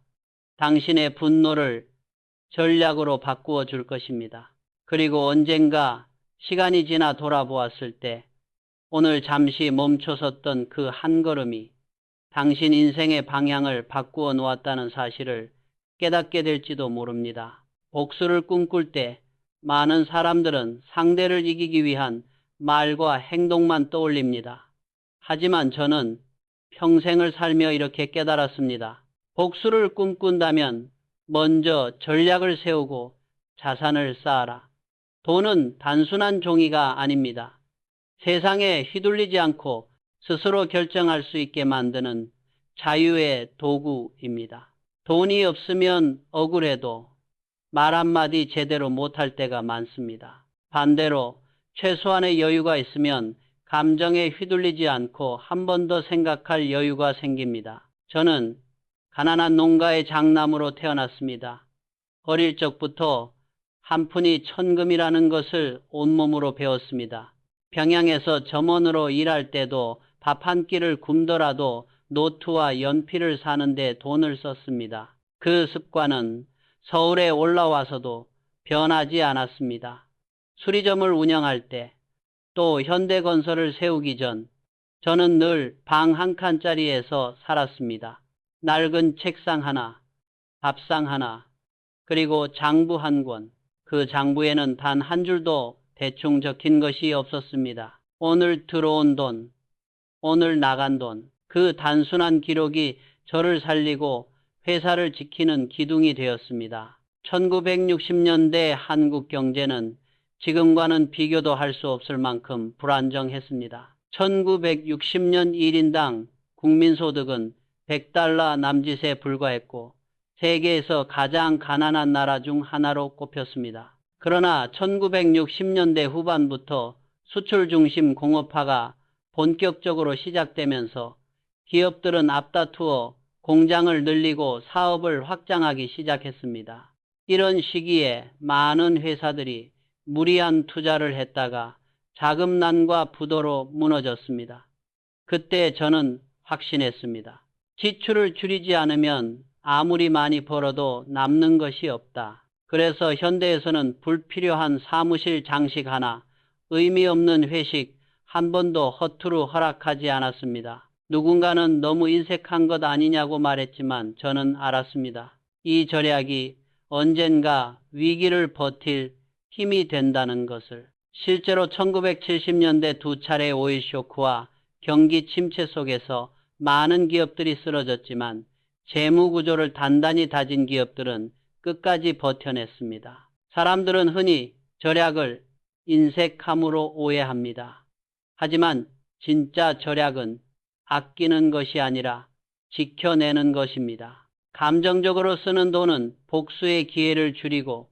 당신의 분노를 전략으로 바꾸어 줄 것입니다. 그리고 언젠가 시간이 지나 돌아보았을 때 오늘 잠시 멈춰섰던 그 한 걸음이 당신 인생의 방향을 바꾸어 놓았다는 사실을 깨닫게 될지도 모릅니다. 복수를 꿈꿀 때 많은 사람들은 상대를 이기기 위한 말과 행동만 떠올립니다. 하지만 저는 평생을 살며 이렇게 깨달았습니다. 복수를 꿈꾼다면 먼저 전략을 세우고 자산을 쌓아라. 돈은 단순한 종이가 아닙니다. 세상에 휘둘리지 않고 스스로 결정할 수 있게 만드는 자유의 도구입니다. 돈이 없으면 억울해도 말 한마디 제대로 못할 때가 많습니다. 반대로 최소한의 여유가 있으면 감정에 휘둘리지 않고 한 번 더 생각할 여유가 생깁니다. 저는 가난한 농가의 장남으로 태어났습니다. 어릴 적부터 한 푼이 천금이라는 것을 온몸으로 배웠습니다. 평양에서 점원으로 일할 때도 밥 한 끼를 굶더라도 노트와 연필을 사는데 돈을 썼습니다. 그 습관은 서울에 올라와서도 변하지 않았습니다. 수리점을 운영할 때, 또 현대건설을 세우기 전 저는 늘 방 한 칸짜리에서 살았습니다. 낡은 책상 하나, 밥상 하나, 그리고 장부 한 권. 그 장부에는 단 한 줄도 대충 적힌 것이 없었습니다. 오늘 들어온 돈, 오늘 나간 돈, 그 단순한 기록이 저를 살리고 회사를 지키는 기둥이 되었습니다. 1960년대 한국 경제는 지금과는 비교도 할 수 없을 만큼 불안정했습니다. 1960년 1인당 국민소득은 100달러 남짓에 불과했고 세계에서 가장 가난한 나라 중 하나로 꼽혔습니다. 그러나 1960년대 후반부터 수출 중심 공업화가 본격적으로 시작되면서 기업들은 앞다투어 공장을 늘리고 사업을 확장하기 시작했습니다. 이런 시기에 많은 회사들이 무리한 투자를 했다가 자금난과 부도로 무너졌습니다. 그때 저는 확신했습니다. 지출을 줄이지 않으면 아무리 많이 벌어도 남는 것이 없다. 그래서 현대에서는 불필요한 사무실 장식 하나, 의미 없는 회식 한 번도 허투루 허락하지 않았습니다. 누군가는 너무 인색한 것 아니냐고 말했지만 저는 알았습니다. 이 절약이 언젠가 위기를 버틸 힘이 된다는 것을. 실제로 1970년대 두 차례 오일 쇼크와 경기 침체 속에서 많은 기업들이 쓰러졌지만 재무 구조를 단단히 다진 기업들은 끝까지 버텨냈습니다. 사람들은 흔히 절약을 인색함으로 오해합니다. 하지만 진짜 절약은 아끼는 것이 아니라 지켜내는 것입니다. 감정적으로 쓰는 돈은 복수의 기회를 줄이고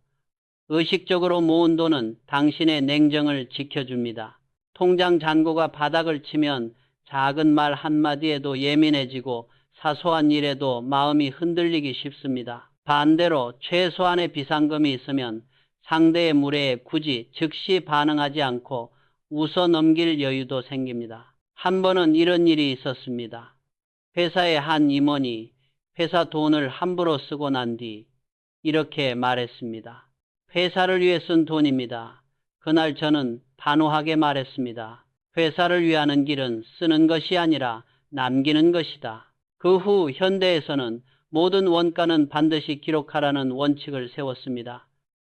의식적으로 모은 돈은 당신의 냉정을 지켜줍니다. 통장 잔고가 바닥을 치면 작은 말 한마디에도 예민해지고 사소한 일에도 마음이 흔들리기 쉽습니다. 반대로 최소한의 비상금이 있으면 상대의 무례에 굳이 즉시 반응하지 않고 웃어 넘길 여유도 생깁니다. 한 번은 이런 일이 있었습니다. 회사의 한 임원이 회사 돈을 함부로 쓰고 난 뒤 이렇게 말했습니다. 회사를 위해 쓴 돈입니다. 그날 저는 단호하게 말했습니다. 회사를 위하는 길은 쓰는 것이 아니라 남기는 것이다. 그 후 현대에서는 모든 원가는 반드시 기록하라는 원칙을 세웠습니다.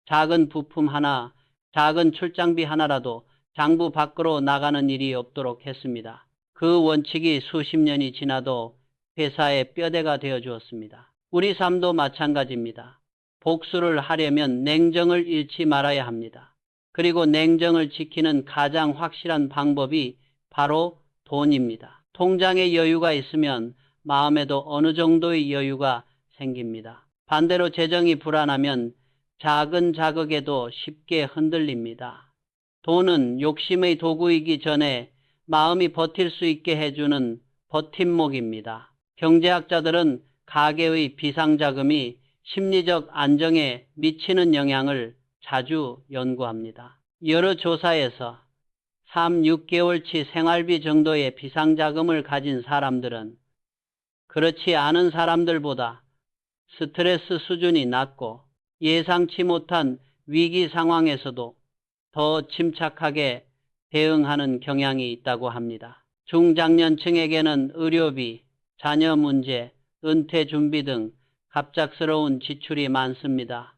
작은 부품 하나, 작은 출장비 하나라도 장부 밖으로 나가는 일이 없도록 했습니다. 그 원칙이 수십 년이 지나도 회사의 뼈대가 되어 주었습니다. 우리 삶도 마찬가지입니다. 복수를 하려면 냉정을 잃지 말아야 합니다. 그리고 냉정을 지키는 가장 확실한 방법이 바로 돈입니다. 통장에 여유가 있으면 마음에도 어느 정도의 여유가 생깁니다. 반대로 재정이 불안하면 작은 자극에도 쉽게 흔들립니다. 돈은 욕심의 도구이기 전에 마음이 버틸 수 있게 해주는 버팀목입니다. 경제학자들은 가계의 비상자금이 심리적 안정에 미치는 영향을 자주 연구합니다. 여러 조사에서 3, 6개월치 생활비 정도의 비상자금을 가진 사람들은 그렇지 않은 사람들보다 스트레스 수준이 낮고 예상치 못한 위기 상황에서도 더 침착하게 대응하는 경향이 있다고 합니다. 중장년층에게는 의료비, 자녀 문제, 은퇴 준비 등 갑작스러운 지출이 많습니다.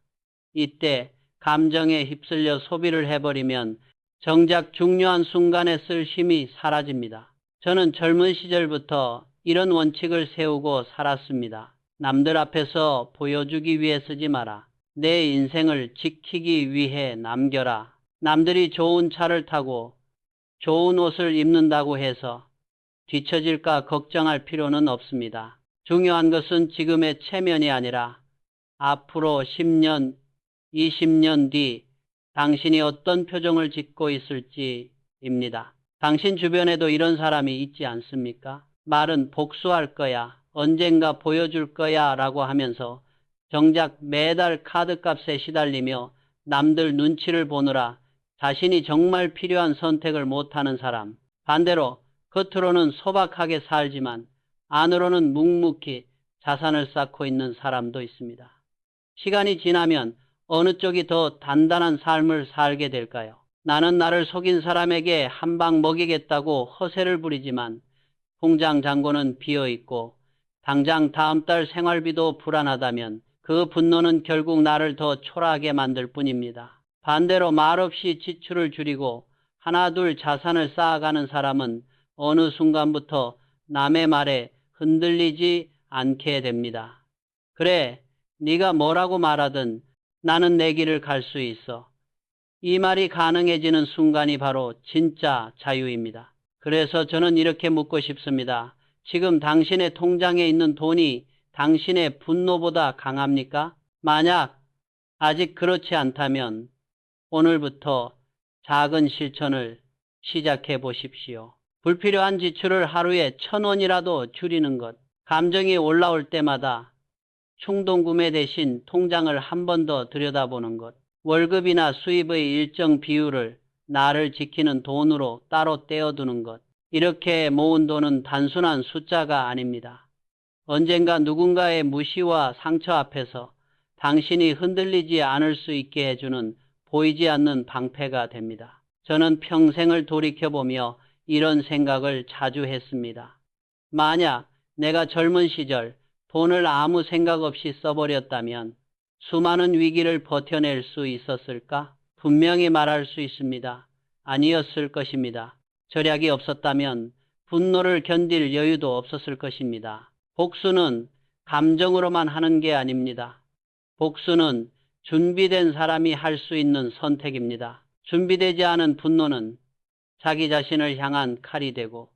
이때 감정에 휩쓸려 소비를 해버리면 정작 중요한 순간에 쓸 힘이 사라집니다. 저는 젊은 시절부터 이런 원칙을 세우고 살았습니다. 남들 앞에서 보여주기 위해 쓰지 마라. 내 인생을 지키기 위해 남겨라. 남들이 좋은 차를 타고 좋은 옷을 입는다고 해서 뒤처질까 걱정할 필요는 없습니다. 중요한 것은 지금의 체면이 아니라 앞으로 10년, 20년 뒤 당신이 어떤 표정을 짓고 있을지입니다. 당신 주변에도 이런 사람이 있지 않습니까? 말은 복수할 거야, 언젠가 보여줄 거야 라고 하면서 정작 매달 카드값에 시달리며 남들 눈치를 보느라 자신이 정말 필요한 선택을 못하는 사람. 반대로 겉으로는 소박하게 살지만 안으로는 묵묵히 자산을 쌓고 있는 사람도 있습니다. 시간이 지나면 어느 쪽이 더 단단한 삶을 살게 될까요? 나는 나를 속인 사람에게 한 방 먹이겠다고 허세를 부리지만 통장 잔고는 비어 있고 당장 다음 달 생활비도 불안하다면 그 분노는 결국 나를 더 초라하게 만들 뿐입니다. 반대로 말없이 지출을 줄이고 하나둘 자산을 쌓아가는 사람은 어느 순간부터 남의 말에 흔들리지 않게 됩니다. 그래, 네가 뭐라고 말하든 나는 내 길을 갈 수 있어. 이 말이 가능해지는 순간이 바로 진짜 자유입니다. 그래서 저는 이렇게 묻고 싶습니다. 지금 당신의 통장에 있는 돈이 당신의 분노보다 강합니까? 만약 아직 그렇지 않다면 오늘부터 작은 실천을 시작해 보십시오. 불필요한 지출을 하루에 1,000원이라도 줄이는 것. 감정이 올라올 때마다 충동구매 대신 통장을 한 번 더 들여다보는 것. 월급이나 수입의 일정 비율을 나를 지키는 돈으로 따로 떼어두는 것. 이렇게 모은 돈은 단순한 숫자가 아닙니다. 언젠가 누군가의 무시와 상처 앞에서 당신이 흔들리지 않을 수 있게 해주는 보이지 않는 방패가 됩니다. 저는 평생을 돌이켜보며 이런 생각을 자주 했습니다. 만약 내가 젊은 시절 돈을 아무 생각 없이 써버렸다면 수많은 위기를 버텨낼 수 있었을까? 분명히 말할 수 있습니다. 아니었을 것입니다. 절약이 없었다면 분노를 견딜 여유도 없었을 것입니다. 복수는 감정으로만 하는 게 아닙니다. 복수는 준비된 사람이 할 수 있는 선택입니다. 준비되지 않은 분노는 자기 자신을 향한 칼이 되고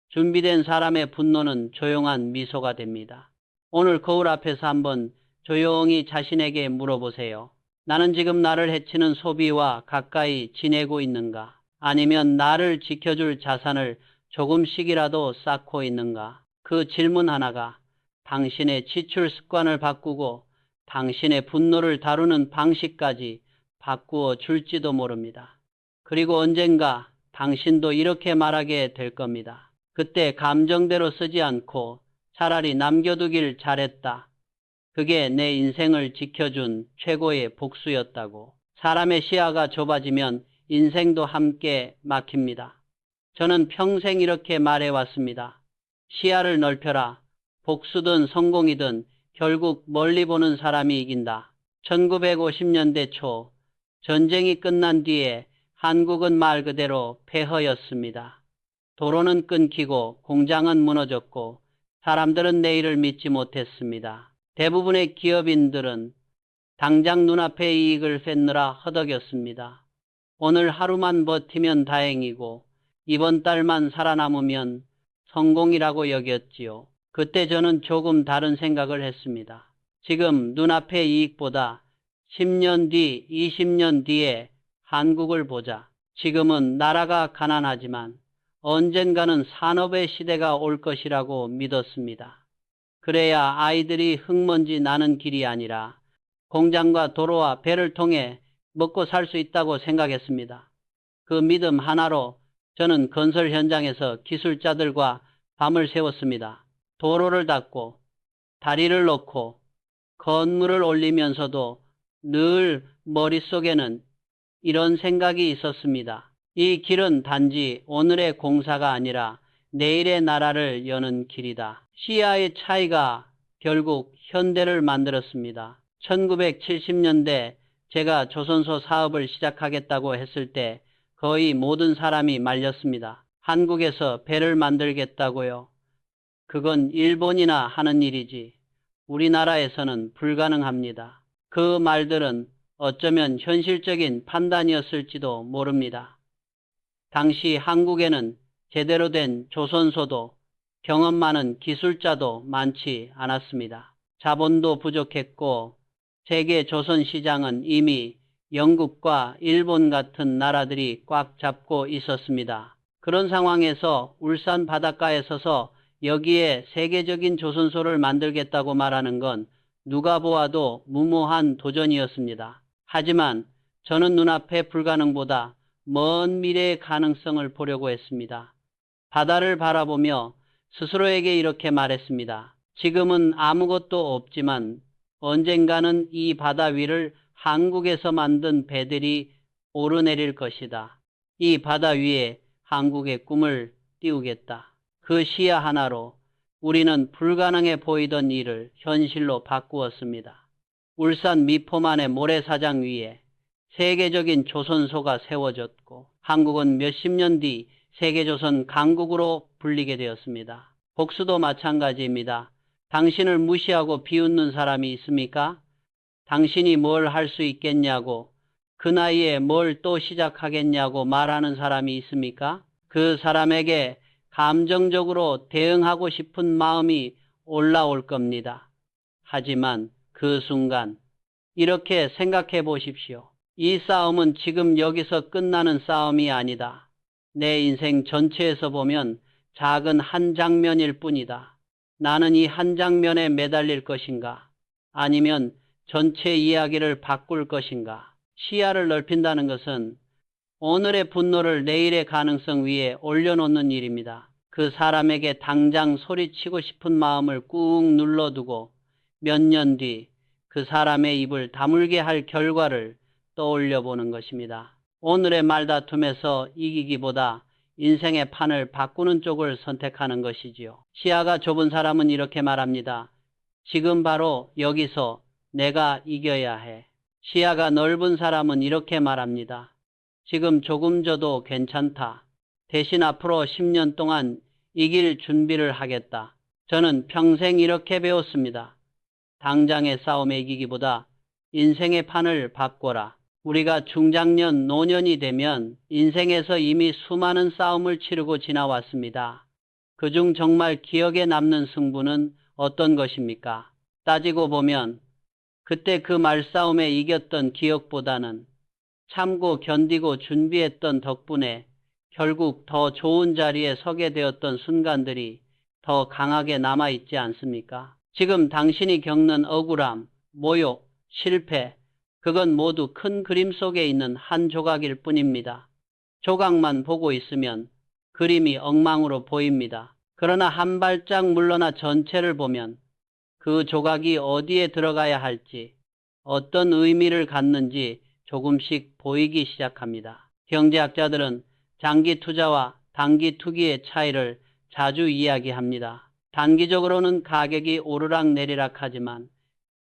준비된 사람의 분노는 조용한 미소가 됩니다. 오늘 거울 앞에서 한번 조용히 자신에게 물어보세요. 나는 지금 나를 해치는 소비와 가까이 지내고 있는가? 아니면 나를 지켜줄 자산을 조금씩이라도 쌓고 있는가? 그 질문 하나가 당신의 지출 습관을 바꾸고 당신의 분노를 다루는 방식까지 바꾸어 줄지도 모릅니다. 그리고 언젠가 당신도 이렇게 말하게 될 겁니다. 그때 감정대로 쓰지 않고 차라리 남겨두길 잘했다. 그게 내 인생을 지켜준 최고의 복수였다고. 사람의 시야가 좁아지면 인생도 함께 막힙니다. 저는 평생 이렇게 말해왔습니다. 시야를 넓혀라. 복수든 성공이든 결국 멀리 보는 사람이 이긴다. 1950년대 초 전쟁이 끝난 뒤에 한국은 말 그대로 폐허였습니다. 도로는 끊기고 공장은 무너졌고 사람들은 내일을 믿지 못했습니다. 대부분의 기업인들은 당장 눈앞의 이익을 뺏느라 허덕였습니다. 오늘 하루만 버티면 다행이고 이번 달만 살아남으면 성공이라고 여겼지요. 그때 저는 조금 다른 생각을 했습니다. 지금 눈앞의 이익보다 10년 뒤, 20년 뒤에 한국을 보자. 지금은 나라가 가난하지만 언젠가는 산업의 시대가 올 것이라고 믿었습니다. 그래야 아이들이 흙먼지 나는 길이 아니라 공장과 도로와 배를 통해 먹고 살 수 있다고 생각했습니다. 그 믿음 하나로 저는 건설 현장에서 기술자들과 밤을 새웠습니다. 도로를 닦고 다리를 놓고 건물을 올리면서도 늘 머릿속에는 이런 생각이 있었습니다. 이 길은 단지 오늘의 공사가 아니라 내일의 나라를 여는 길이다. 시야의 차이가 결국 현대를 만들었습니다. 1970년대 제가 조선소 사업을 시작하겠다고 했을 때 거의 모든 사람이 말렸습니다. 한국에서 배를 만들겠다고요. 그건 일본이나 하는 일이지 우리나라에서는 불가능합니다. 그 말들은 어쩌면 현실적인 판단이었을지도 모릅니다. 당시 한국에는 제대로 된 조선소도 경험 많은 기술자도 많지 않았습니다. 자본도 부족했고 세계 조선 시장은 이미 영국과 일본 같은 나라들이 꽉 잡고 있었습니다. 그런 상황에서 울산 바닷가에 서서 여기에 세계적인 조선소를 만들겠다고 말하는 건 누가 보아도 무모한 도전이었습니다. 하지만 저는 눈앞의 불가능보다 먼 미래의 가능성을 보려고 했습니다. 바다를 바라보며 스스로에게 이렇게 말했습니다. 지금은 아무것도 없지만 언젠가는 이 바다 위를 한국에서 만든 배들이 오르내릴 것이다. 이 바다 위에 한국의 꿈을 띄우겠다. 그 시야 하나로 우리는 불가능해 보이던 일을 현실로 바꾸었습니다. 울산 미포만의 모래사장 위에 세계적인 조선소가 세워졌고 한국은 몇십 년 뒤 세계조선 강국으로 불리게 되었습니다. 복수도 마찬가지입니다. 당신을 무시하고 비웃는 사람이 있습니까? 당신이 뭘 할 수 있겠냐고, 그 나이에 뭘 또 시작하겠냐고 말하는 사람이 있습니까? 그 사람에게 감정적으로 대응하고 싶은 마음이 올라올 겁니다. 하지만 그 순간 이렇게 생각해 보십시오. 이 싸움은 지금 여기서 끝나는 싸움이 아니다. 내 인생 전체에서 보면 작은 한 장면일 뿐이다. 나는 이 한 장면에 매달릴 것인가? 아니면 전체 이야기를 바꿀 것인가? 시야를 넓힌다는 것은 오늘의 분노를 내일의 가능성 위에 올려놓는 일입니다. 그 사람에게 당장 소리치고 싶은 마음을 꾹 눌러두고 몇 년 뒤 그 사람의 입을 다물게 할 결과를 떠올려 보는 것입니다. 오늘의 말다툼에서 이기기보다 인생의 판을 바꾸는 쪽을 선택하는 것이지요. 시야가 좁은 사람은 이렇게 말합니다. 지금 바로 여기서 내가 이겨야 해. 시야가 넓은 사람은 이렇게 말합니다. 지금 조금 져도 괜찮다. 대신 앞으로 10년 동안 이길 준비를 하겠다. 저는 평생 이렇게 배웠습니다. 당장의 싸움에 이기기보다 인생의 판을 바꿔라. 우리가 중장년, 노년이 되면 인생에서 이미 수많은 싸움을 치르고 지나왔습니다. 그중 정말 기억에 남는 승부는 어떤 것입니까? 따지고 보면 그때 그 말싸움에 이겼던 기억보다는 참고 견디고 준비했던 덕분에 결국 더 좋은 자리에 서게 되었던 순간들이 더 강하게 남아있지 않습니까? 지금 당신이 겪는 억울함, 모욕, 실패, 그건 모두 큰 그림 속에 있는 한 조각일 뿐입니다. 조각만 보고 있으면 그림이 엉망으로 보입니다. 그러나 한 발짝 물러나 전체를 보면 그 조각이 어디에 들어가야 할지, 어떤 의미를 갖는지 조금씩 보이기 시작합니다. 경제학자들은 장기 투자와 단기 투기의 차이를 자주 이야기합니다. 단기적으로는 가격이 오르락내리락 하지만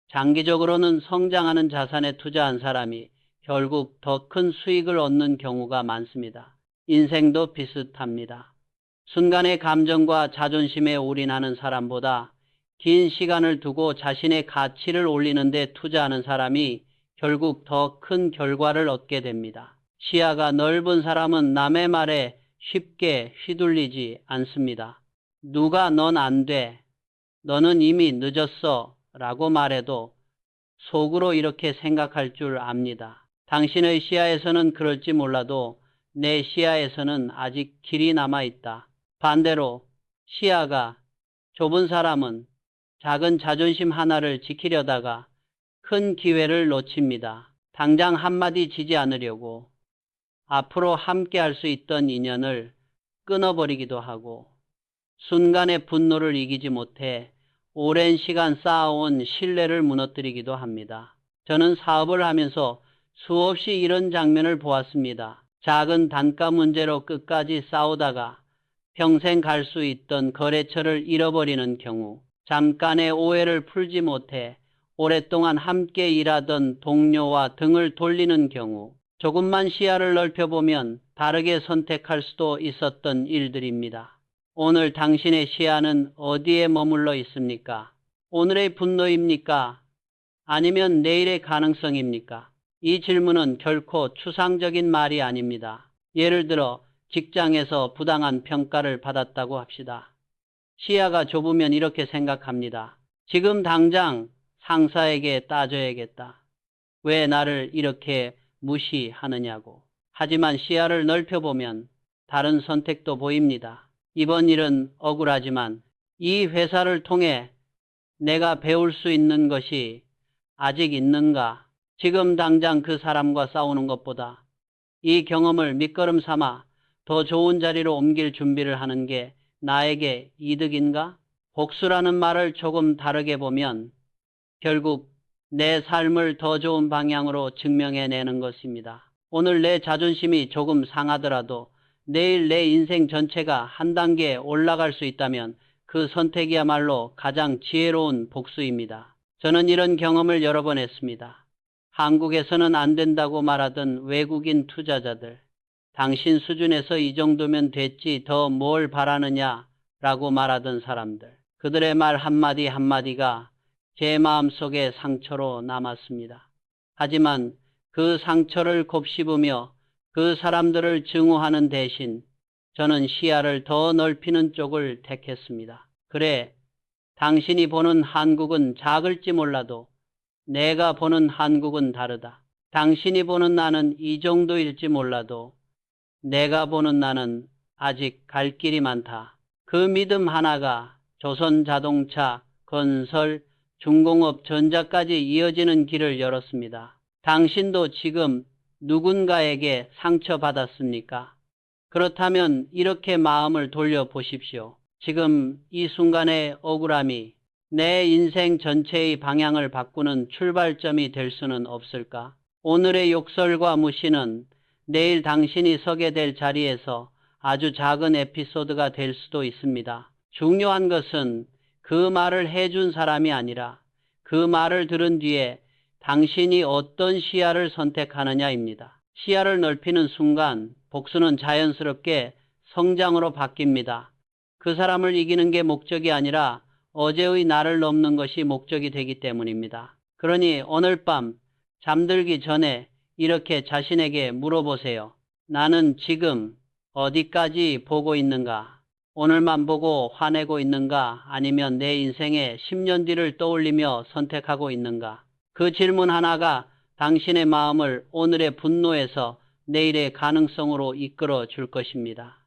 장기적으로는 성장하는 자산에 투자한 사람이 결국 더 큰 수익을 얻는 경우가 많습니다. 인생도 비슷합니다. 순간의 감정과 자존심에 올인하는 사람보다 긴 시간을 두고 자신의 가치를 올리는 데 투자하는 사람이 결국 더 큰 결과를 얻게 됩니다. 시야가 넓은 사람은 남의 말에 쉽게 휘둘리지 않습니다. 누가 넌 안 돼, 너는 이미 늦었어 라고 말해도 속으로 이렇게 생각할 줄 압니다. 당신의 시야에서는 그럴지 몰라도 내 시야에서는 아직 길이 남아있다. 반대로 시야가 좁은 사람은 작은 자존심 하나를 지키려다가 큰 기회를 놓칩니다. 당장 한마디 지지 않으려고 앞으로 함께 할 수 있던 인연을 끊어버리기도 하고 순간의 분노를 이기지 못해 오랜 시간 쌓아온 신뢰를 무너뜨리기도 합니다. 저는 사업을 하면서 수없이 이런 장면을 보았습니다. 작은 단가 문제로 끝까지 싸우다가 평생 갈 수 있던 거래처를 잃어버리는 경우, 잠깐의 오해를 풀지 못해 오랫동안 함께 일하던 동료와 등을 돌리는 경우, 조금만 시야를 넓혀보면 다르게 선택할 수도 있었던 일들입니다. 오늘 당신의 시야는 어디에 머물러 있습니까? 오늘의 분노입니까? 아니면 내일의 가능성입니까? 이 질문은 결코 추상적인 말이 아닙니다. 예를 들어 직장에서 부당한 평가를 받았다고 합시다. 시야가 좁으면 이렇게 생각합니다. 지금 당장 상사에게 따져야겠다. 왜 나를 이렇게 무시하느냐고. 하지만 시야를 넓혀보면 다른 선택도 보입니다. 이번 일은 억울하지만 이 회사를 통해 내가 배울 수 있는 것이 아직 있는가? 지금 당장 그 사람과 싸우는 것보다 이 경험을 밑거름 삼아 더 좋은 자리로 옮길 준비를 하는 게 나에게 이득인가? 복수라는 말을 조금 다르게 보면 결국 내 삶을 더 좋은 방향으로 증명해내는 것입니다. 오늘 내 자존심이 조금 상하더라도 내일 내 인생 전체가 한 단계 올라갈 수 있다면 그 선택이야말로 가장 지혜로운 복수입니다. 저는 이런 경험을 여러 번 했습니다. 한국에서는 안 된다고 말하던 외국인 투자자들, 당신 수준에서 이 정도면 됐지 더 뭘 바라느냐라고 말하던 사람들, 그들의 말 한마디 한마디가 제 마음속에 상처로 남았습니다. 하지만 그 상처를 곱씹으며 그 사람들을 증오하는 대신 저는 시야를 더 넓히는 쪽을 택했습니다. 그래, 당신이 보는 한국은 작을지 몰라도 내가 보는 한국은 다르다. 당신이 보는 나는 이 정도일지 몰라도 내가 보는 나는 아직 갈 길이 많다. 그 믿음 하나가 조선자동차, 건설, 중공업, 전자까지 이어지는 길을 열었습니다. 당신도 지금 누군가에게 상처받았습니까? 그렇다면 이렇게 마음을 돌려보십시오. 지금 이 순간의 억울함이 내 인생 전체의 방향을 바꾸는 출발점이 될 수는 없을까? 오늘의 욕설과 무시는 내일 당신이 서게 될 자리에서 아주 작은 에피소드가 될 수도 있습니다. 중요한 것은 그 말을 해준 사람이 아니라 그 말을 들은 뒤에 당신이 어떤 시야를 선택하느냐입니다. 시야를 넓히는 순간 복수는 자연스럽게 성장으로 바뀝니다. 그 사람을 이기는 게 목적이 아니라 어제의 나를 넘는 것이 목적이 되기 때문입니다. 그러니 오늘 밤 잠들기 전에 이렇게 자신에게 물어보세요. 나는 지금 어디까지 보고 있는가? 오늘만 보고 화내고 있는가? 아니면 내 인생의 10년 뒤를 떠올리며 선택하고 있는가? 그 질문 하나가 당신의 마음을 오늘의 분노에서 내일의 가능성으로 이끌어 줄 것입니다.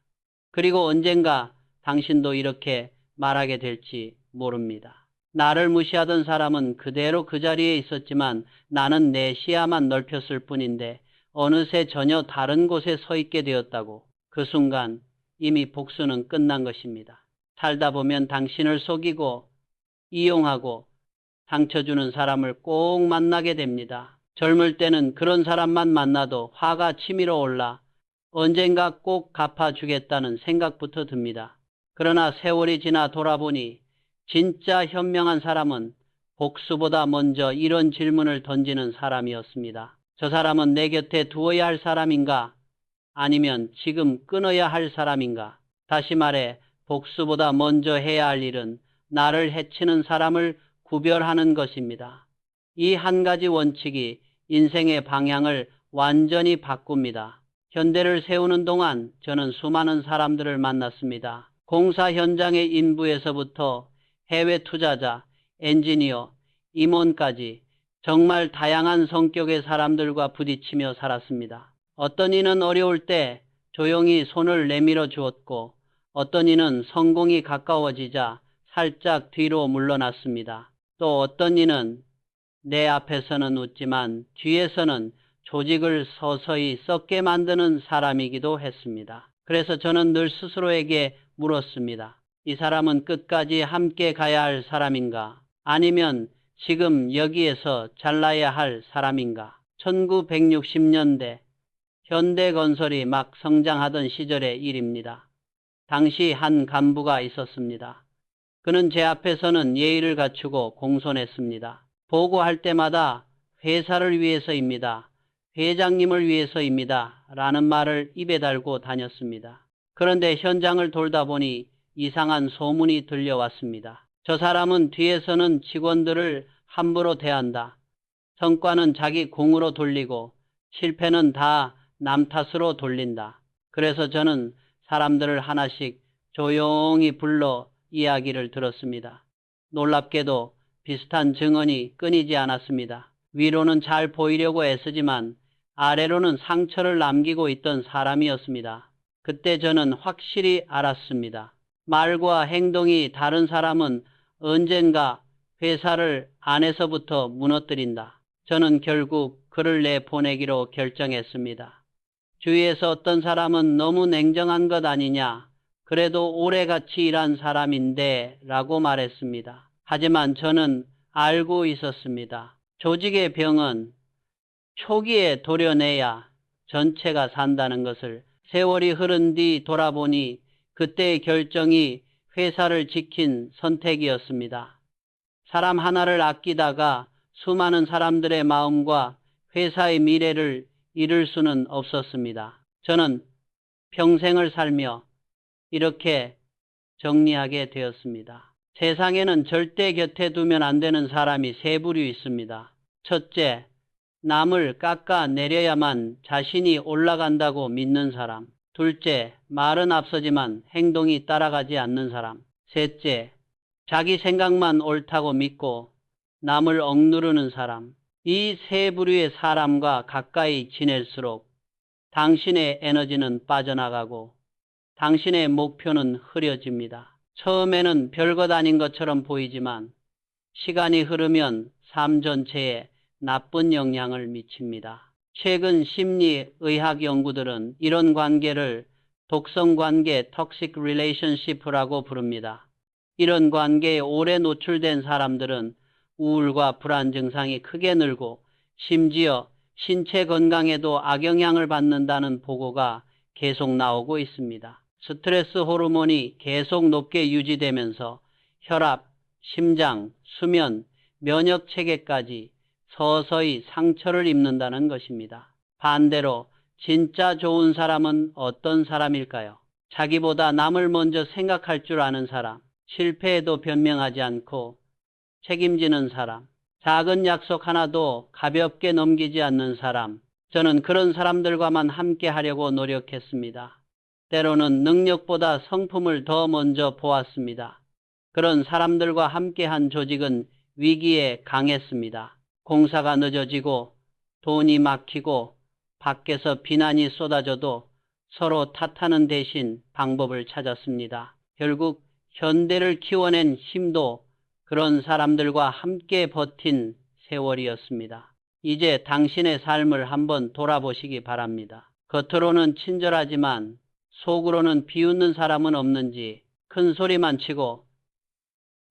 그리고 언젠가 당신도 이렇게 말하게 될지 모릅니다. 나를 무시하던 사람은 그대로 그 자리에 있었지만 나는 내 시야만 넓혔을 뿐인데 어느새 전혀 다른 곳에 서 있게 되었다고. 그 순간 이미 복수는 끝난 것입니다. 살다 보면 당신을 속이고 이용하고 상처 주는 사람을 꼭 만나게 됩니다. 젊을 때는 그런 사람만 만나도 화가 치밀어 올라 언젠가 꼭 갚아주겠다는 생각부터 듭니다. 그러나 세월이 지나 돌아보니 진짜 현명한 사람은 복수보다 먼저 이런 질문을 던지는 사람이었습니다. 저 사람은 내 곁에 두어야 할 사람인가? 아니면 지금 끊어야 할 사람인가? 다시 말해 복수보다 먼저 해야 할 일은 나를 해치는 사람을 구별하는 것입니다. 이 한 가지 원칙이 인생의 방향을 완전히 바꿉니다. 현대를 세우는 동안 저는 수많은 사람들을 만났습니다. 공사 현장의 인부에서부터 해외 투자자, 엔지니어, 임원까지 정말 다양한 성격의 사람들과 부딪히며 살았습니다. 어떤 이는 어려울 때 조용히 손을 내밀어 주었고 어떤 이는 성공이 가까워지자 살짝 뒤로 물러났습니다. 또 어떤 이는 내 앞에서는 웃지만 뒤에서는 조직을 서서히 썩게 만드는 사람이기도 했습니다. 그래서 저는 늘 스스로에게 물었습니다. 이 사람은 끝까지 함께 가야 할 사람인가? 아니면 지금 여기에서 잘라야 할 사람인가? 1960년대 현대건설이 막 성장하던 시절의 일입니다. 당시 한 간부가 있었습니다. 그는 제 앞에서는 예의를 갖추고 공손했습니다. 보고할 때마다 회사를 위해서입니다. 회장님을 위해서입니다. 라는 말을 입에 달고 다녔습니다. 그런데 현장을 돌다 보니 이상한 소문이 들려왔습니다. 저 사람은 뒤에서는 직원들을 함부로 대한다. 성과는 자기 공으로 돌리고 실패는 다 남 탓으로 돌린다. 그래서 저는 사람들을 하나씩 조용히 불러 이야기를 들었습니다. 놀랍게도 비슷한 증언이 끊이지 않았습니다. 위로는 잘 보이려고 애쓰지만 아래로는 상처를 남기고 있던 사람이었습니다. 그때 저는 확실히 알았습니다. 말과 행동이 다른 사람은 언젠가 회사를 안에서부터 무너뜨린다. 저는 결국 그를 내보내기로 결정했습니다. 주위에서 어떤 사람은 너무 냉정한 것 아니냐, 그래도 오래같이 일한 사람인데 라고 말했습니다. 하지만 저는 알고 있었습니다. 조직의 병은 초기에 도려내야 전체가 산다는 것을 세월이 흐른 뒤 돌아보니 그때의 결정이 회사를 지킨 선택이었습니다. 사람 하나를 아끼다가 수많은 사람들의 마음과 회사의 미래를 잃을 수는 없었습니다. 저는 평생을 살며 이렇게 정리하게 되었습니다. 세상에는 절대 곁에 두면 안 되는 사람이 세 부류 있습니다. 첫째, 남을 깎아내려야만 자신이 올라간다고 믿는 사람. 둘째, 말은 앞서지만 행동이 따라가지 않는 사람. 셋째, 자기 생각만 옳다고 믿고 남을 억누르는 사람. 이 세 부류의 사람과 가까이 지낼수록 당신의 에너지는 빠져나가고 당신의 목표는 흐려집니다. 처음에는 별것 아닌 것처럼 보이지만 시간이 흐르면 삶 전체에 나쁜 영향을 미칩니다. 최근 심리의학 연구들은 이런 관계를 독성관계 (toxic relationship라고 부릅니다. 이런 관계에 오래 노출된 사람들은 우울과 불안 증상이 크게 늘고 심지어 신체 건강에도 악영향을 받는다는 보고가 계속 나오고 있습니다. 스트레스 호르몬이 계속 높게 유지되면서 혈압, 심장, 수면, 면역 체계까지 서서히 상처를 입는다는 것입니다. 반대로 진짜 좋은 사람은 어떤 사람일까요? 자기보다 남을 먼저 생각할 줄 아는 사람, 실패에도 변명하지 않고 책임지는 사람, 작은 약속 하나도 가볍게 넘기지 않는 사람. 저는 그런 사람들과만 함께 하려고 노력했습니다. 때로는 능력보다 성품을 더 먼저 보았습니다. 그런 사람들과 함께한 조직은 위기에 강했습니다. 공사가 늦어지고 돈이 막히고 밖에서 비난이 쏟아져도 서로 탓하는 대신 방법을 찾았습니다. 결국 현대를 키워낸 힘도 그런 사람들과 함께 버틴 세월이었습니다. 이제 당신의 삶을 한번 돌아보시기 바랍니다. 겉으로는 친절하지만 속으로는 비웃는 사람은 없는지, 큰 소리만 치고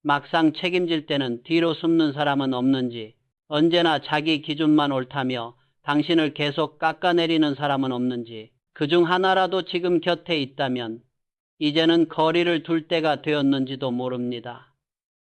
막상 책임질 때는 뒤로 숨는 사람은 없는지, 언제나 자기 기준만 옳다며 당신을 계속 깎아내리는 사람은 없는지, 그중 하나라도 지금 곁에 있다면 이제는 거리를 둘 때가 되었는지도 모릅니다.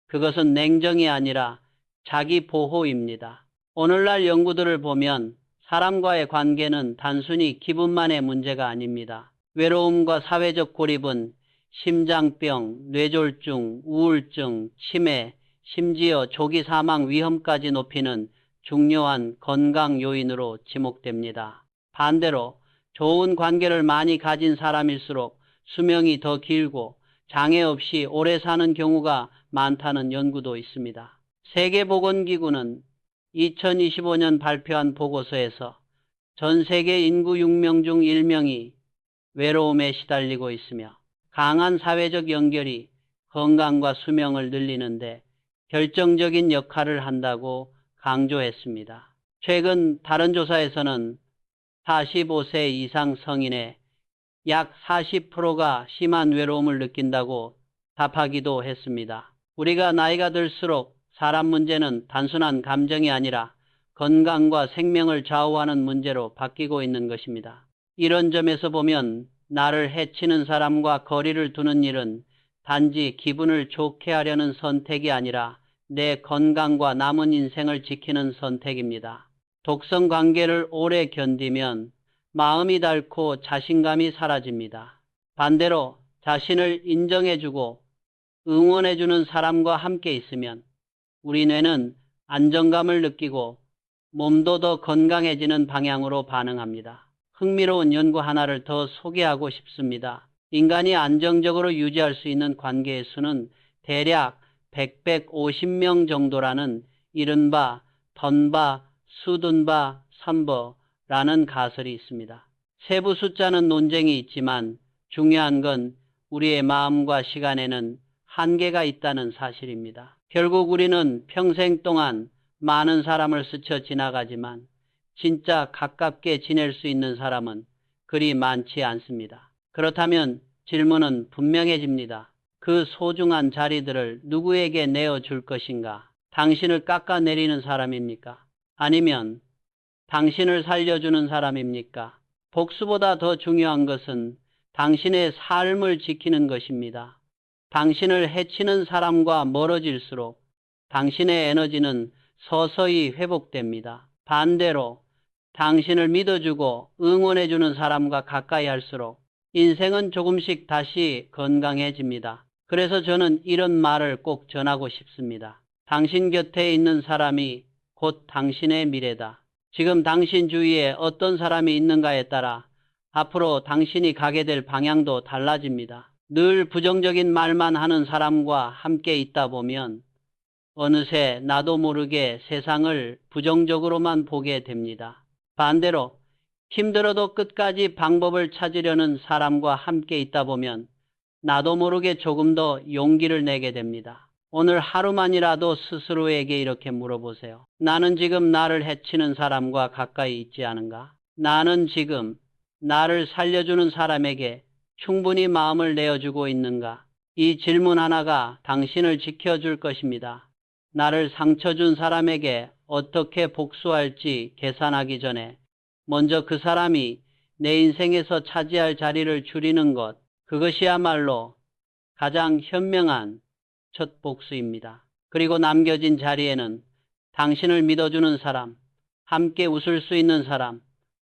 그것은 냉정이 아니라 자기 보호입니다. 오늘날 연구들을 보면 사람과의 관계는 단순히 기분만의 문제가 아닙니다. 외로움과 사회적 고립은 심장병, 뇌졸중, 우울증, 치매, 심지어 조기 사망 위험까지 높이는 중요한 건강 요인으로 지목됩니다. 반대로 좋은 관계를 많이 가진 사람일수록 수명이 더 길고 장애 없이 오래 사는 경우가 많다는 연구도 있습니다. 세계보건기구는 2025년 발표한 보고서에서 전 세계 인구 6명 중 1명이 외로움에 시달리고 있으며 강한 사회적 연결이 건강과 수명을 늘리는데 결정적인 역할을 한다고 강조했습니다. 최근 다른 조사에서는 45세 이상 성인의 약 40%가 심한 외로움을 느낀다고 답하기도 했습니다. 우리가 나이가 들수록 사람 문제는 단순한 감정이 아니라 건강과 생명을 좌우하는 문제로 바뀌고 있는 것입니다. 이런 점에서 보면 나를 해치는 사람과 거리를 두는 일은 단지 기분을 좋게 하려는 선택이 아니라 내 건강과 남은 인생을 지키는 선택입니다. 독성 관계를 오래 견디면 마음이 닳고 자신감이 사라집니다. 반대로 자신을 인정해주고 응원해주는 사람과 함께 있으면 우리 뇌는 안정감을 느끼고 몸도 더 건강해지는 방향으로 반응합니다. 흥미로운 연구 하나를 더 소개하고 싶습니다. 인간이 안정적으로 유지할 수 있는 관계의 수는 대략 150명 정도라는 이른바 던바, 수둔바, 선버라는 가설이 있습니다. 세부 숫자는 논쟁이 있지만 중요한 건 우리의 마음과 시간에는 한계가 있다는 사실입니다. 결국 우리는 평생 동안 많은 사람을 스쳐 지나가지만 진짜 가깝게 지낼 수 있는 사람은 그리 많지 않습니다. 그렇다면 질문은 분명해집니다. 그 소중한 자리들을 누구에게 내어줄 것인가? 당신을 깎아내리는 사람입니까? 아니면 당신을 살려주는 사람입니까? 복수보다 더 중요한 것은 당신의 삶을 지키는 것입니다. 당신을 해치는 사람과 멀어질수록 당신의 에너지는 서서히 회복됩니다. 반대로 당신을 믿어주고 응원해주는 사람과 가까이 할수록 인생은 조금씩 다시 건강해집니다. 그래서 저는 이런 말을 꼭 전하고 싶습니다. 당신 곁에 있는 사람이 곧 당신의 미래다. 지금 당신 주위에 어떤 사람이 있는가에 따라 앞으로 당신이 가게 될 방향도 달라집니다. 늘 부정적인 말만 하는 사람과 함께 있다 보면 어느새 나도 모르게 세상을 부정적으로만 보게 됩니다. 반대로 힘들어도 끝까지 방법을 찾으려는 사람과 함께 있다 보면 나도 모르게 조금 더 용기를 내게 됩니다. 오늘 하루만이라도 스스로에게 이렇게 물어보세요. 나는 지금 나를 해치는 사람과 가까이 있지 않은가? 나는 지금 나를 살려주는 사람에게 충분히 마음을 내어주고 있는가? 이 질문 하나가 당신을 지켜줄 것입니다. 나를 상처 준 사람에게 어떻게 복수할지 계산하기 전에 먼저 그 사람이 내 인생에서 차지할 자리를 줄이는 것, 그것이야말로 가장 현명한 첫 복수입니다. 그리고 남겨진 자리에는 당신을 믿어주는 사람, 함께 웃을 수 있는 사람,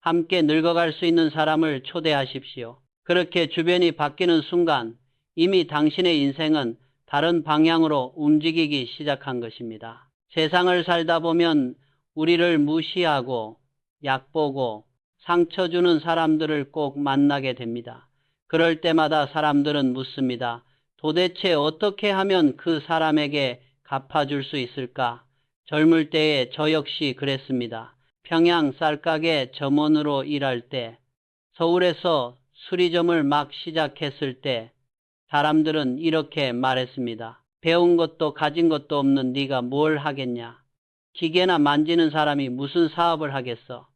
함께 늙어갈 수 있는 사람을 초대하십시오. 그렇게 주변이 바뀌는 순간 이미 당신의 인생은 다른 방향으로 움직이기 시작한 것입니다. 세상을 살다 보면 우리를 무시하고 약보고 상처 주는 사람들을 꼭 만나게 됩니다. 그럴 때마다 사람들은 묻습니다. 도대체 어떻게 하면 그 사람에게 갚아줄 수 있을까? 젊을 때에 저 역시 그랬습니다. 평양 쌀가게 점원으로 일할 때, 서울에서 수리점을 막 시작했을 때 사람들은 이렇게 말했습니다. 배운 것도 가진 것도 없는 네가 뭘 하겠냐? 기계나 만지는 사람이 무슨 사업을 하겠어?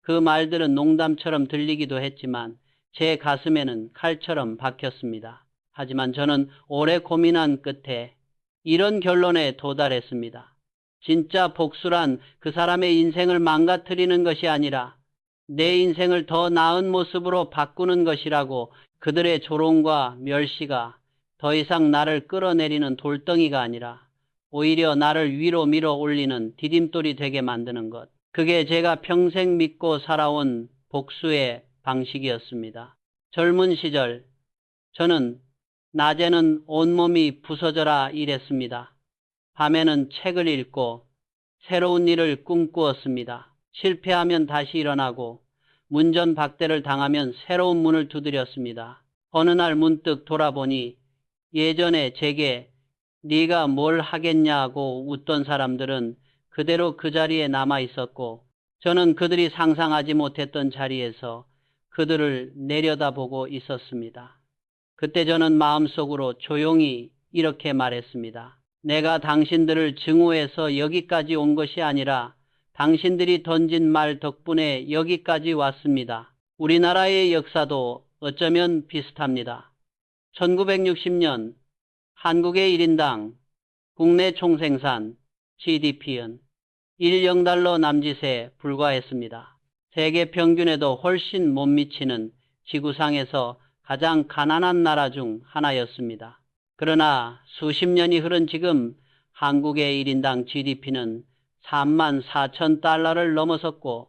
그 말들은 농담처럼 들리기도 했지만 제 가슴에는 칼처럼 박혔습니다. 하지만 저는 오래 고민한 끝에 이런 결론에 도달했습니다. 진짜 복수란 그 사람의 인생을 망가뜨리는 것이 아니라 내 인생을 더 나은 모습으로 바꾸는 것이라고. 그들의 조롱과 멸시가 더 이상 나를 끌어내리는 돌덩이가 아니라 오히려 나를 위로 밀어 올리는 디딤돌이 되게 만드는 것. 그게 제가 평생 믿고 살아온 복수의 방식이었습니다. 젊은 시절 저는 낮에는 온몸이 부서져라 일했습니다. 밤에는 책을 읽고 새로운 일을 꿈꾸었습니다. 실패하면 다시 일어나고 문전박대를 당하면 새로운 문을 두드렸습니다. 어느 날 문득 돌아보니 예전에 제게 네가 뭘 하겠냐고 웃던 사람들은 그대로 그 자리에 남아 있었고 저는 그들이 상상하지 못했던 자리에서 그들을 내려다보고 있었습니다. 그때 저는 마음속으로 조용히 이렇게 말했습니다. 내가 당신들을 증오해서 여기까지 온 것이 아니라 당신들이 던진 말 덕분에 여기까지 왔습니다. 우리나라의 역사도 어쩌면 비슷합니다. 1960년 한국의 1인당 국내 총생산 GDP는 1영달러 남짓에 불과했습니다. 세계 평균에도 훨씬 못 미치는 지구상에서 가장 가난한 나라 중 하나였습니다. 그러나 수십 년이 흐른 지금 한국의 1인당 GDP는 34,000달러를 넘어섰고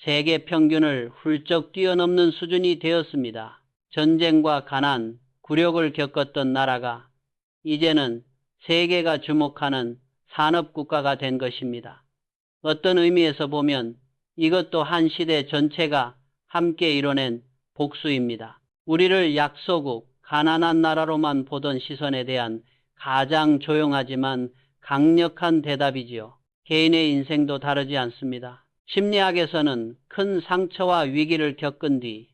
세계 평균을 훌쩍 뛰어넘는 수준이 되었습니다. 전쟁과 가난, 굴욕을 겪었던 나라가 이제는 세계가 주목하는 산업국가가 된 것입니다. 어떤 의미에서 보면 이것도 한 시대 전체가 함께 이뤄낸 복수입니다. 우리를 약소국, 가난한 나라로만 보던 시선에 대한 가장 조용하지만 강력한 대답이지요. 개인의 인생도 다르지 않습니다. 심리학에서는 큰 상처와 위기를 겪은 뒤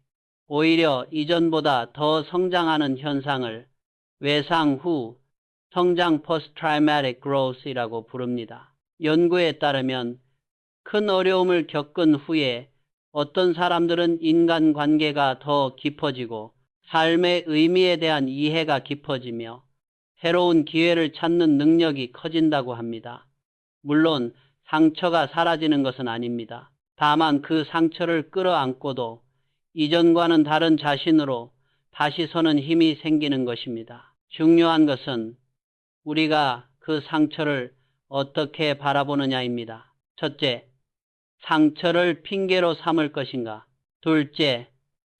오히려 이전보다 더 성장하는 현상을 외상 후 성장 Post-Traumatic Growth이라고 부릅니다. 연구에 따르면 큰 어려움을 겪은 후에 어떤 사람들은 인간관계가 더 깊어지고 삶의 의미에 대한 이해가 깊어지며 새로운 기회를 찾는 능력이 커진다고 합니다. 물론 상처가 사라지는 것은 아닙니다. 다만 그 상처를 끌어안고도 이전과는 다른 자신으로 다시 서는 힘이 생기는 것입니다. 중요한 것은 우리가 그 상처를 어떻게 바라보느냐입니다. 첫째, 상처를 핑계로 삼을 것인가? 둘째,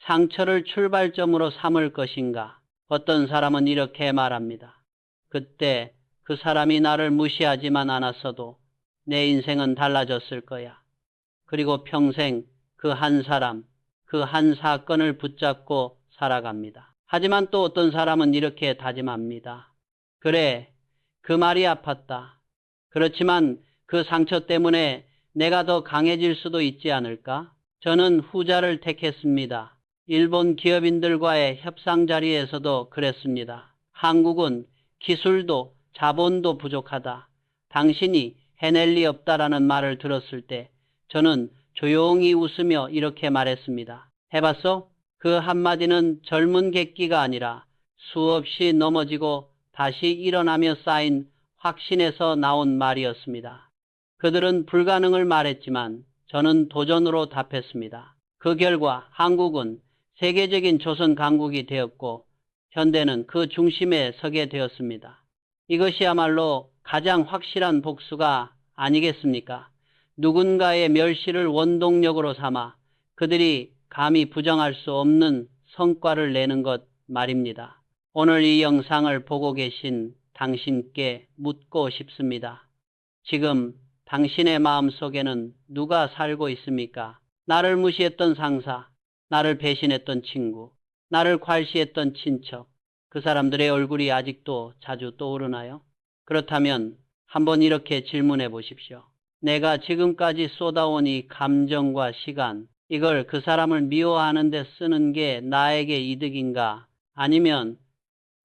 상처를 출발점으로 삼을 것인가? 어떤 사람은 이렇게 말합니다. 그때 그 사람이 나를 무시하지만 않았어도 내 인생은 달라졌을 거야. 그리고 평생 그 한 사람, 그 한 사건을 붙잡고 살아갑니다. 하지만 또 어떤 사람은 이렇게 다짐합니다. 그래, 그 말이 아팠다. 그렇지만 그 상처 때문에 내가 더 강해질 수도 있지 않을까? 저는 후자를 택했습니다. 일본 기업인들과의 협상 자리에서도 그랬습니다. 한국은 기술도 자본도 부족하다. 당신이 해낼 리 없다라는 말을 들었을 때 저는 조용히 웃으며 이렇게 말했습니다. 해봤어? 그 한마디는 젊은 객기가 아니라 수없이 넘어지고 다시 일어나며 쌓인 확신에서 나온 말이었습니다. 그들은 불가능을 말했지만 저는 도전으로 답했습니다. 그 결과 한국은 세계적인 조선 강국이 되었고 현대는 그 중심에 서게 되었습니다. 이것이야말로 가장 확실한 복수가 아니겠습니까? 누군가의 멸시를 원동력으로 삼아 그들이 감히 부정할 수 없는 성과를 내는 것 말입니다. 오늘 이 영상을 보고 계신 당신께 묻고 싶습니다. 지금 당신의 마음속에는 누가 살고 있습니까? 나를 무시했던 상사, 나를 배신했던 친구, 나를 괄시했던 친척, 그 사람들의 얼굴이 아직도 자주 떠오르나요? 그렇다면 한번 이렇게 질문해 보십시오. 내가 지금까지 쏟아온 이 감정과 시간, 이걸 그 사람을 미워하는 데 쓰는 게 나에게 이득인가? 아니면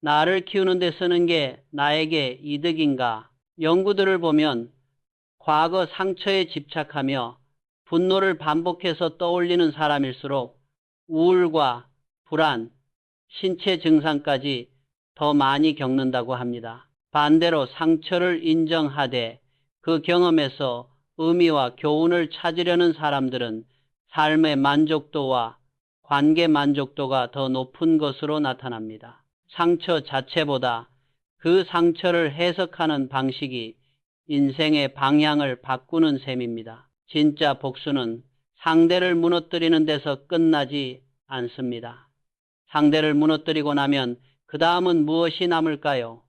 나를 키우는 데 쓰는 게 나에게 이득인가? 연구들을 보면 과거 상처에 집착하며 분노를 반복해서 떠올리는 사람일수록 우울과 불안, 신체 증상까지 더 많이 겪는다고 합니다. 반대로 상처를 인정하되 그 경험에서 의미와 교훈을 찾으려는 사람들은 삶의 만족도와 관계 만족도가 더 높은 것으로 나타납니다. 상처 자체보다 그 상처를 해석하는 방식이 인생의 방향을 바꾸는 셈입니다. 진짜 복수는 상대를 무너뜨리는 데서 끝나지 않습니다. 상대를 무너뜨리고 나면 그 다음은 무엇이 남을까요?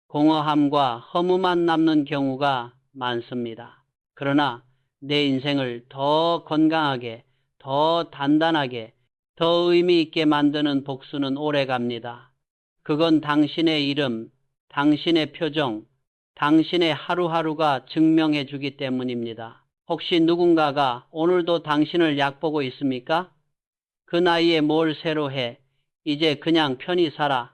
공허함과 허무만 남는 경우가 많습니다. 그러나 내 인생을 더 건강하게, 더 단단하게, 더 의미 있게 만드는 복수는 오래갑니다. 그건 당신의 이름, 당신의 표정, 당신의 하루하루가 증명해 주기 때문입니다. 혹시 누군가가 오늘도 당신을 얕보고 있습니까? 그 나이에 뭘 새로 해? 이제 그냥 편히 살아.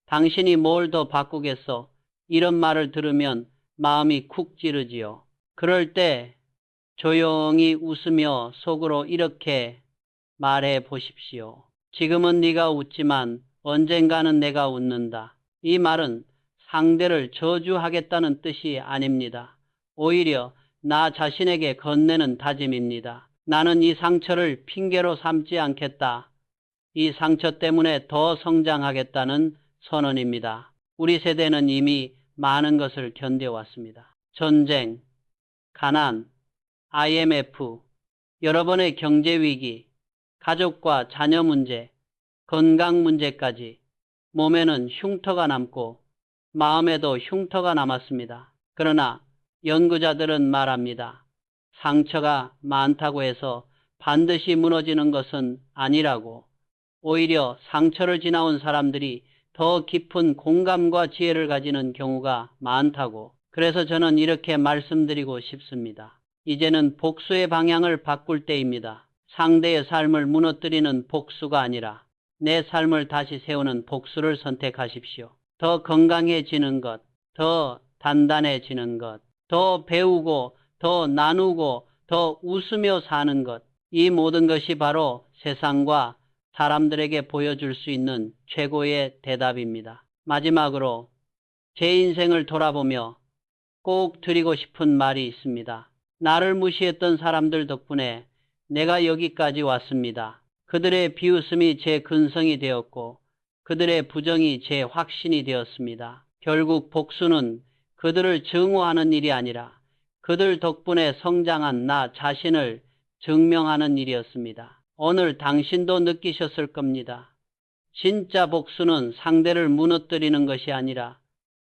당신이 뭘 더 바꾸겠어? 이런 말을 들으면 마음이 쿡 찌르지요. 그럴 때 조용히 웃으며 속으로 이렇게 말해 보십시오. 지금은 네가 웃지만 언젠가는 내가 웃는다. 이 말은 상대를 저주하겠다는 뜻이 아닙니다. 오히려 나 자신에게 건네는 다짐입니다. 나는 이 상처를 핑계로 삼지 않겠다. 이 상처 때문에 더 성장하겠다는 선언입니다. 우리 세대는 이미 많은 것을 견뎌왔습니다. 전쟁, 가난, IMF, 여러 번의 경제 위기, 가족과 자녀 문제, 건강 문제까지 몸에는 흉터가 남고 마음에도 흉터가 남았습니다. 그러나 연구자들은 말합니다. 상처가 많다고 해서 반드시 무너지는 것은 아니라고. 오히려 상처를 지나온 사람들이 더 깊은 공감과 지혜를 가지는 경우가 많다고. 그래서 저는 이렇게 말씀드리고 싶습니다. 이제는 복수의 방향을 바꿀 때입니다. 상대의 삶을 무너뜨리는 복수가 아니라 내 삶을 다시 세우는 복수를 선택하십시오. 더 건강해지는 것, 더 단단해지는 것, 더 배우고, 더 나누고, 더 웃으며 사는 것. 이 모든 것이 바로 세상과 사람들에게 보여줄 수 있는 최고의 대답입니다. 마지막으로 제 인생을 돌아보며 꼭 드리고 싶은 말이 있습니다. 나를 무시했던 사람들 덕분에 내가 여기까지 왔습니다. 그들의 비웃음이 제 근성이 되었고 그들의 부정이 제 확신이 되었습니다. 결국 복수는 그들을 증오하는 일이 아니라 그들 덕분에 성장한 나 자신을 증명하는 일이었습니다. 오늘 당신도 느끼셨을 겁니다. 진짜 복수는 상대를 무너뜨리는 것이 아니라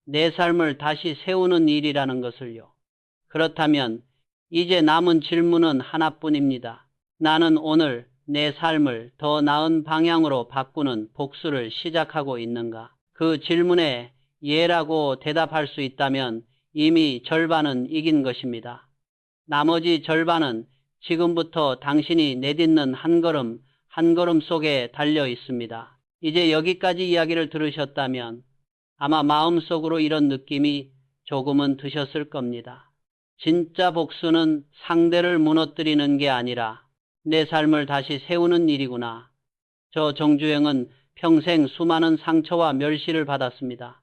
내 삶을 다시 세우는 일이라는 것을요. 그렇다면 이제 남은 질문은 하나뿐입니다. 나는 오늘 내 삶을 더 나은 방향으로 바꾸는 복수를 시작하고 있는가? 그 질문에 예라고 대답할 수 있다면 이미 절반은 이긴 것입니다. 나머지 절반은 지금부터 당신이 내딛는 한 걸음 한 걸음 속에 달려 있습니다. 이제 여기까지 이야기를 들으셨다면 아마 마음속으로 이런 느낌이 조금은 드셨을 겁니다. 진짜 복수는 상대를 무너뜨리는 게 아니라 내 삶을 다시 세우는 일이구나. 저 정주행은 평생 수많은 상처와 멸시를 받았습니다.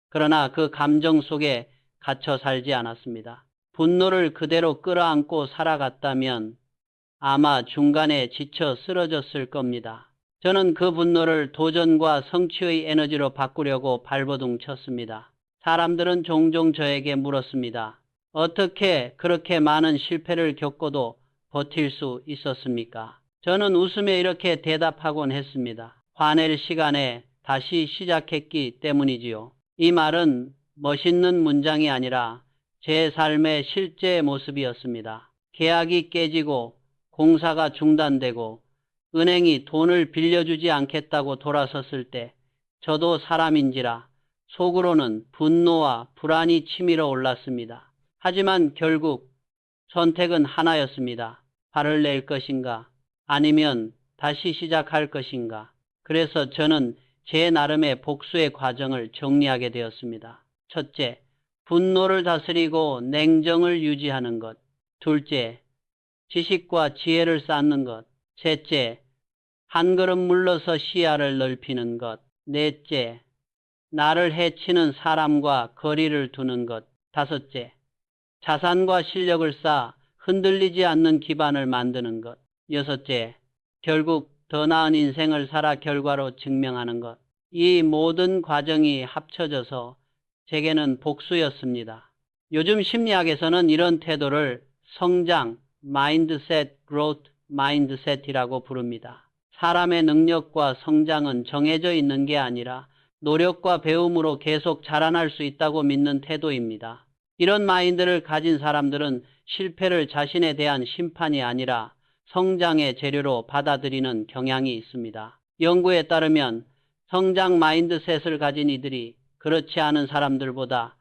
그러나 그 감정 속에 갇혀 살지 않았습니다. 분노를 그대로 끌어안고 살아갔다면 아마 중간에 지쳐 쓰러졌을 겁니다. 저는 그 분노를 도전과 성취의 에너지로 바꾸려고 발버둥 쳤습니다. 사람들은 종종 저에게 물었습니다. 어떻게 그렇게 많은 실패를 겪고도 버틸 수 있었습니까? 저는 웃으며 이렇게 대답하곤 했습니다. 화낼 시간에 다시 시작했기 때문이지요. 이 말은 멋있는 문장이 아니라 제 삶의 실제 모습이었습니다. 계약이 깨지고 공사가 중단되고 은행이 돈을 빌려주지 않겠다고 돌아섰을 때 저도 사람인지라 속으로는 분노와 불안이 치밀어 올랐습니다. 하지만 결국 선택은 하나였습니다. 발을 낼 것인가 아니면 다시 시작할 것인가. 그래서 저는 제 나름의 복수의 과정을 정리하게 되었습니다. 첫째, 분노를 다스리고 냉정을 유지하는 것. 둘째, 지식과 지혜를 쌓는 것. 셋째, 한 걸음 물러서 시야를 넓히는 것. 넷째, 나를 해치는 사람과 거리를 두는 것. 다섯째, 자산과 실력을 쌓아 흔들리지 않는 기반을 만드는 것. 여섯째, 결국 더 나은 인생을 살아 결과로 증명하는 것. 이 모든 과정이 합쳐져서 제게는 복수였습니다. 요즘 심리학에서는 이런 태도를 성장, 마인드셋, growth 마인드셋이라고 부릅니다. 사람의 능력과 성장은 정해져 있는 게 아니라 노력과 배움으로 계속 자라날 수 있다고 믿는 태도입니다. 이런 마인드를 가진 사람들은 실패를 자신에 대한 심판이 아니라 성장의 재료로 받아들이는 경향이 있습니다. 연구에 따르면 성장 마인드셋을 가진 이들이 그렇지 않은 사람들보다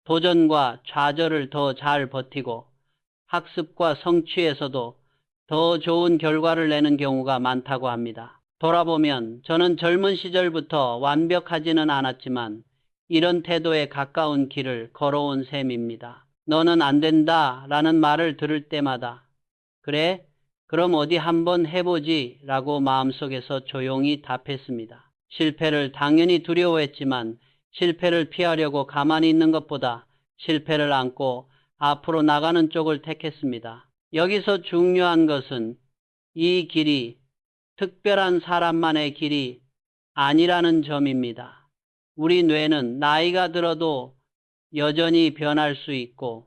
도전과 좌절을 더 잘 버티고 학습과 성취에서도 더 좋은 결과를 내는 경우가 많다고 합니다. 돌아보면 저는 젊은 시절부터 완벽하지는 않았지만 이런 태도에 가까운 길을 걸어온 셈입니다. 너는 안 된다 라는 말을 들을 때마다 그래? 그럼 어디 한번 해보지 라고 마음속에서 조용히 답했습니다. 실패를 당연히 두려워했지만 실패를 피하려고 가만히 있는 것보다 실패를 안고 앞으로 나가는 쪽을 택했습니다. 여기서 중요한 것은 이 길이 특별한 사람만의 길이 아니라는 점입니다. 우리 뇌는 나이가 들어도 여전히 변할 수 있고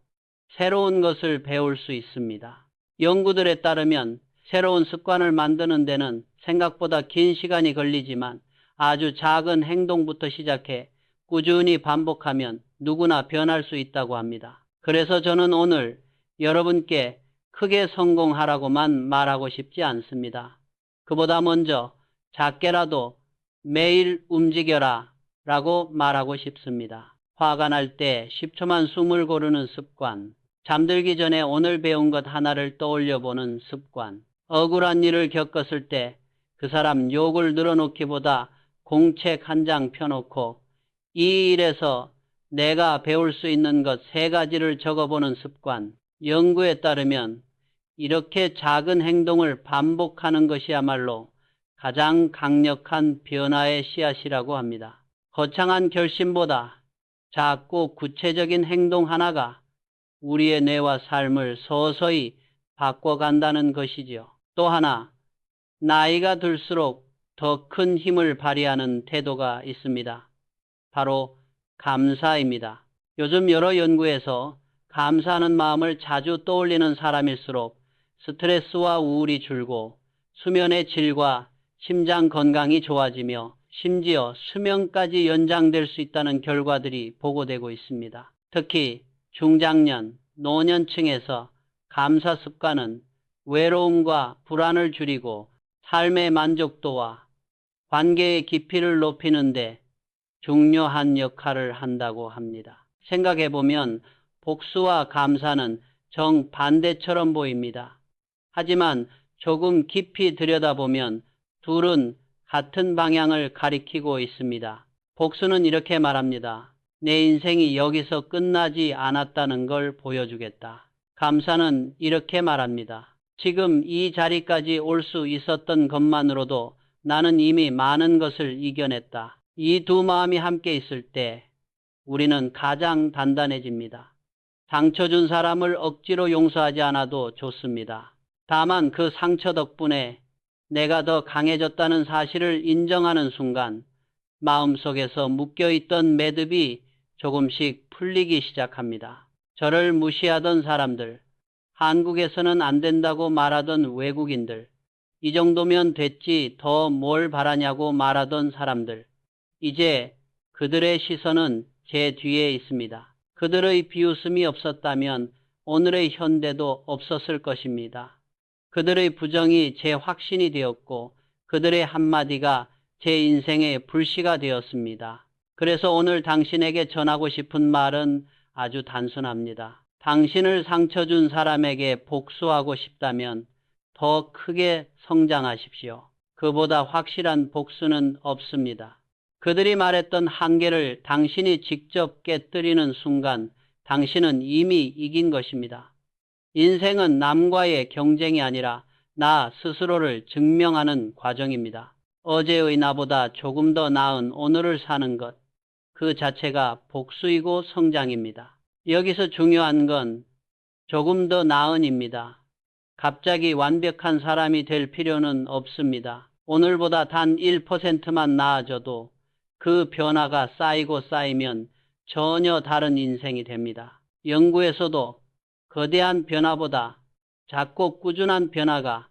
새로운 것을 배울 수 있습니다. 연구들에 따르면 새로운 습관을 만드는 데는 생각보다 긴 시간이 걸리지만 아주 작은 행동부터 시작해 꾸준히 반복하면 누구나 변할 수 있다고 합니다. 그래서 저는 오늘 여러분께 크게 성공하라고만 말하고 싶지 않습니다. 그보다 먼저 작게라도 매일 움직여라 라고 말하고 싶습니다. 화가 날 때 10초만 숨을 고르는 습관, 잠들기 전에 오늘 배운 것 하나를 떠올려 보는 습관, 억울한 일을 겪었을 때 그 사람 욕을 늘어놓기보다 공책 한 장 펴놓고 이 일에서 내가 배울 수 있는 것 3가지를 적어보는 습관. 연구에 따르면 이렇게 작은 행동을 반복하는 것이야말로 가장 강력한 변화의 씨앗이라고 합니다. 거창한 결심보다 작고 구체적인 행동 하나가 우리의 뇌와 삶을 서서히 바꿔간다는 것이지요. 또 하나, 나이가 들수록 더 큰 힘을 발휘하는 태도가 있습니다. 바로 감사입니다. 요즘 여러 연구에서 감사하는 마음을 자주 떠올리는 사람일수록 스트레스와 우울이 줄고 수면의 질과 심장 건강이 좋아지며 심지어 수명까지 연장될 수 있다는 결과들이 보고되고 있습니다. 특히 중장년, 노년층에서 감사 습관은 외로움과 불안을 줄이고 삶의 만족도와 관계의 깊이를 높이는 데 중요한 역할을 한다고 합니다. 생각해보면 복수와 감사는 정반대처럼 보입니다. 하지만 조금 깊이 들여다보면 둘은 같은 방향을 가리키고 있습니다. 복수는 이렇게 말합니다. 내 인생이 여기서 끝나지 않았다는 걸 보여주겠다. 감사는 이렇게 말합니다. 지금 이 자리까지 올 수 있었던 것만으로도 나는 이미 많은 것을 이겨냈다. 이 두 마음이 함께 있을 때 우리는 가장 단단해집니다. 상처 준 사람을 억지로 용서하지 않아도 좋습니다. 다만 그 상처 덕분에 내가 더 강해졌다는 사실을 인정하는 순간 마음속에서 묶여있던 매듭이 조금씩 풀리기 시작합니다. 저를 무시하던 사람들, 한국에서는 안 된다고 말하던 외국인들, 이 정도면 됐지 더 뭘 바라냐고 말하던 사람들, 이제 그들의 시선은 제 뒤에 있습니다. 그들의 비웃음이 없었다면 오늘의 현대도 없었을 것입니다. 그들의 부정이 제 확신이 되었고 그들의 한마디가 제 인생의 불씨가 되었습니다. 그래서 오늘 당신에게 전하고 싶은 말은 아주 단순합니다. 당신을 상처 준 사람에게 복수하고 싶다면 더 크게 성장하십시오. 그보다 확실한 복수는 없습니다. 그들이 말했던 한계를 당신이 직접 깨뜨리는 순간 당신은 이미 이긴 것입니다. 인생은 남과의 경쟁이 아니라 나 스스로를 증명하는 과정입니다. 어제의 나보다 조금 더 나은 오늘을 사는 것, 그 자체가 복수이고 성장입니다. 여기서 중요한 건 조금 더 나은입니다. 갑자기 완벽한 사람이 될 필요는 없습니다. 오늘보다 단 1%만 나아져도 그 변화가 쌓이고 쌓이면 전혀 다른 인생이 됩니다. 연구에서도 거대한 변화보다 작고 꾸준한 변화가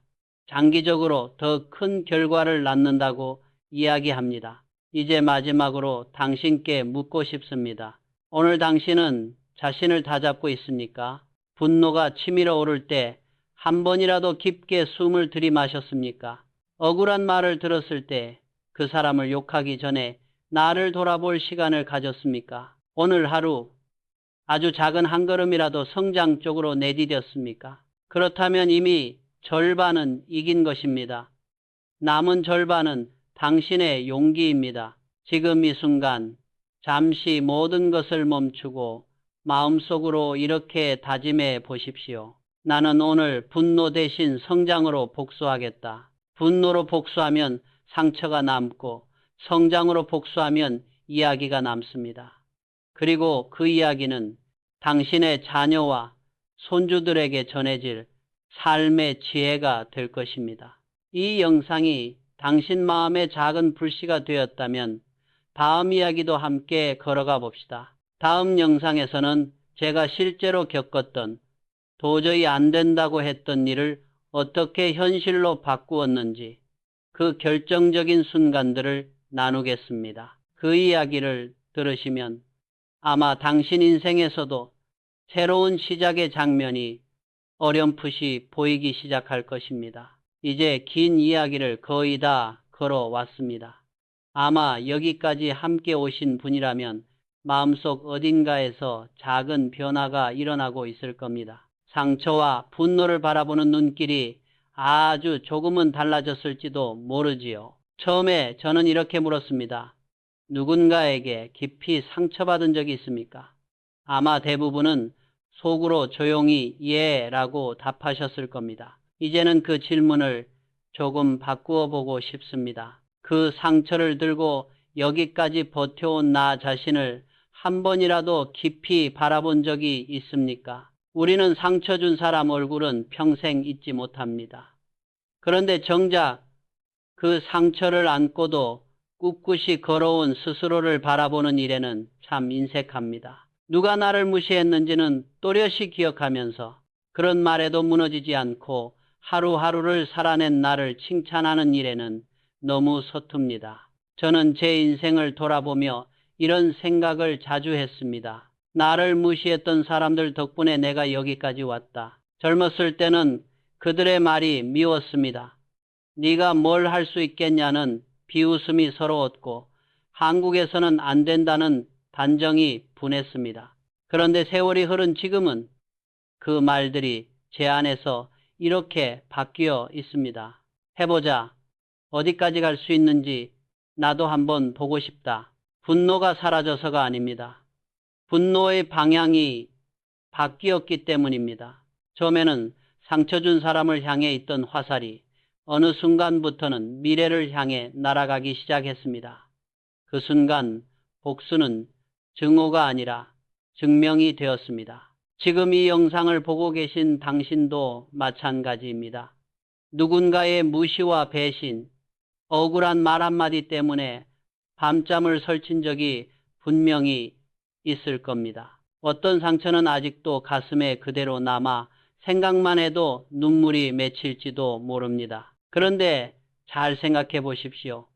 장기적으로 더 큰 결과를 낳는다고 이야기합니다. 이제 마지막으로 당신께 묻고 싶습니다. 오늘 당신은 자신을 다잡고 있습니까? 분노가 치밀어 오를 때 한 번이라도 깊게 숨을 들이마셨습니까? 억울한 말을 들었을 때 그 사람을 욕하기 전에 나를 돌아볼 시간을 가졌습니까? 오늘 하루 아주 작은 한 걸음이라도 성장 쪽으로 내디뎠습니까? 그렇다면 이미 절반은 이긴 것입니다. 남은 절반은 당신의 용기입니다. 지금 이 순간 잠시 모든 것을 멈추고 마음속으로 이렇게 다짐해 보십시오. 나는 오늘 분노 대신 성장으로 복수하겠다. 분노로 복수하면 상처가 남고 성장으로 복수하면 이야기가 남습니다. 그리고 그 이야기는 당신의 자녀와 손주들에게 전해질 삶의 지혜가 될 것입니다. 이 영상이 당신 마음의 작은 불씨가 되었다면 다음 이야기도 함께 걸어가 봅시다. 다음 영상에서는 제가 실제로 겪었던 도저히 안 된다고 했던 일을 어떻게 현실로 바꾸었는지 그 결정적인 순간들을 나누겠습니다. 그 이야기를 들으시면 아마 당신 인생에서도 새로운 시작의 장면이 어렴풋이 보이기 시작할 것입니다. 이제 긴 이야기를 거의 다 걸어왔습니다. 아마 여기까지 함께 오신 분이라면 마음속 어딘가에서 작은 변화가 일어나고 있을 겁니다. 상처와 분노를 바라보는 눈길이 아주 조금은 달라졌을지도 모르지요. 처음에 저는 이렇게 물었습니다. 누군가에게 깊이 상처받은 적이 있습니까? 아마 대부분은 속으로 조용히 예 라고 답하셨을 겁니다. 이제는 그 질문을 조금 바꾸어 보고 싶습니다. 그 상처를 들고 여기까지 버텨온 나 자신을 한 번이라도 깊이 바라본 적이 있습니까? 우리는 상처 준 사람 얼굴은 평생 잊지 못합니다. 그런데 정작 그 상처를 안고도 꿋꿋이 걸어온 스스로를 바라보는 일에는 참 인색합니다. 누가 나를 무시했는지는 또렷이 기억하면서 그런 말에도 무너지지 않고 하루하루를 살아낸 나를 칭찬하는 일에는 너무 서툽니다. 저는 제 인생을 돌아보며 이런 생각을 자주 했습니다. 나를 무시했던 사람들 덕분에 내가 여기까지 왔다. 젊었을 때는 그들의 말이 미웠습니다. 네가 뭘 할 수 있겠냐는 비웃음이 서러웠고 한국에서는 안 된다는 단정이 분했습니다. 그런데 세월이 흐른 지금은 그 말들이 제 안에서 이렇게 바뀌어 있습니다. 해보자. 어디까지 갈 수 있는지 나도 한번 보고 싶다. 분노가 사라져서가 아닙니다. 분노의 방향이 바뀌었기 때문입니다. 처음에는 상처 준 사람을 향해 있던 화살이 어느 순간부터는 미래를 향해 날아가기 시작했습니다. 그 순간 복수는 증오가 아니라 증명이 되었습니다. 지금 이 영상을 보고 계신 당신도 마찬가지입니다. 누군가의 무시와 배신, 억울한 말 한마디 때문에 밤잠을 설친 적이 분명히 있을 겁니다. 어떤 상처는 아직도 가슴에 그대로 남아 생각만 해도 눈물이 맺힐지도 모릅니다. 그런데 잘 생각해 보십시오.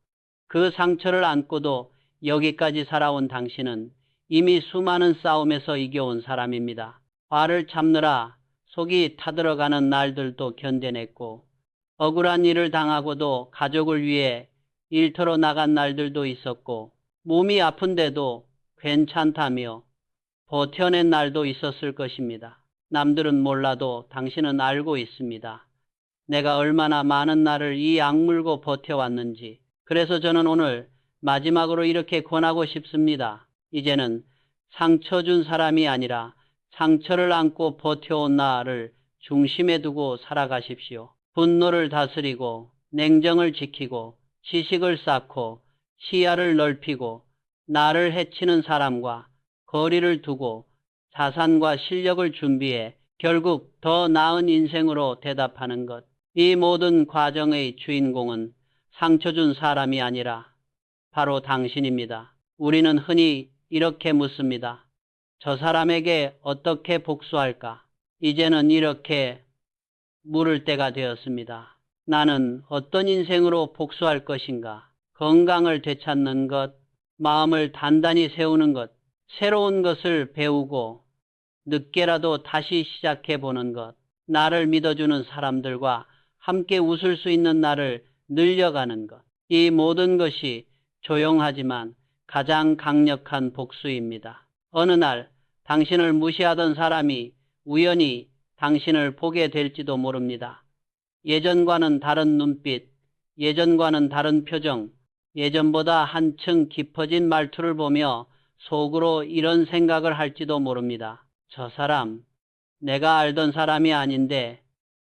그 상처를 안고도 여기까지 살아온 당신은 이미 수많은 싸움에서 이겨온 사람입니다. 화를 참느라 속이 타들어가는 날들도 견뎌냈고 억울한 일을 당하고도 가족을 위해 일터로 나간 날들도 있었고 몸이 아픈데도 괜찮다며 버텨낸 날도 있었을 것입니다. 남들은 몰라도 당신은 알고 있습니다. 내가 얼마나 많은 날을 이 악물고 버텨왔는지. 그래서 저는 오늘 마지막으로 이렇게 권하고 싶습니다. 이제는 상처 준 사람이 아니라 상처를 안고 버텨온 나를 중심에 두고 살아가십시오. 분노를 다스리고 냉정을 지키고 지식을 쌓고 시야를 넓히고 나를 해치는 사람과 거리를 두고 자산과 실력을 준비해 결국 더 나은 인생으로 대답하는 것. 이 모든 과정의 주인공은 상처 준 사람이 아니라 바로 당신입니다. 우리는 흔히 이렇게 묻습니다. 저 사람에게 어떻게 복수할까? 이제는 이렇게 물을 때가 되었습니다. 나는 어떤 인생으로 복수할 것인가? 건강을 되찾는 것, 마음을 단단히 세우는 것, 새로운 것을 배우고 늦게라도 다시 시작해보는 것, 나를 믿어주는 사람들과 함께 웃을 수 있는 날을 늘려가는 것. 이 모든 것이 조용하지만 가장 강력한 복수입니다. 어느 날 당신을 무시하던 사람이 우연히 당신을 보게 될지도 모릅니다. 예전과는 다른 눈빛, 예전과는 다른 표정, 예전보다 한층 깊어진 말투를 보며 속으로 이런 생각을 할지도 모릅니다. 저 사람, 내가 알던 사람이 아닌데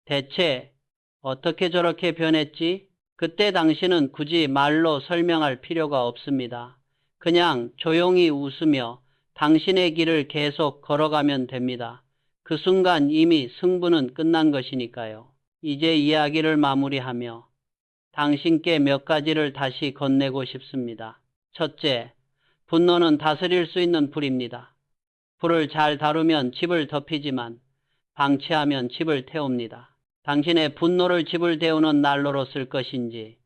대체 어떻게 저렇게 변했지? 그때 당신은 굳이 말로 설명할 필요가 없습니다. 그냥 조용히 웃으며 당신의 길을 계속 걸어가면 됩니다. 그 순간 이미 승부는 끝난 것이니까요. 이제 이야기를 마무리하며 당신께 몇 가지를 다시 건네고 싶습니다. 첫째, 분노는 다스릴 수 있는 불입니다. 불을 잘 다루면 집을 덮이지만 방치하면 집을 태웁니다. 당신의 분노를 집을 태우는 난로로 쓸 것인지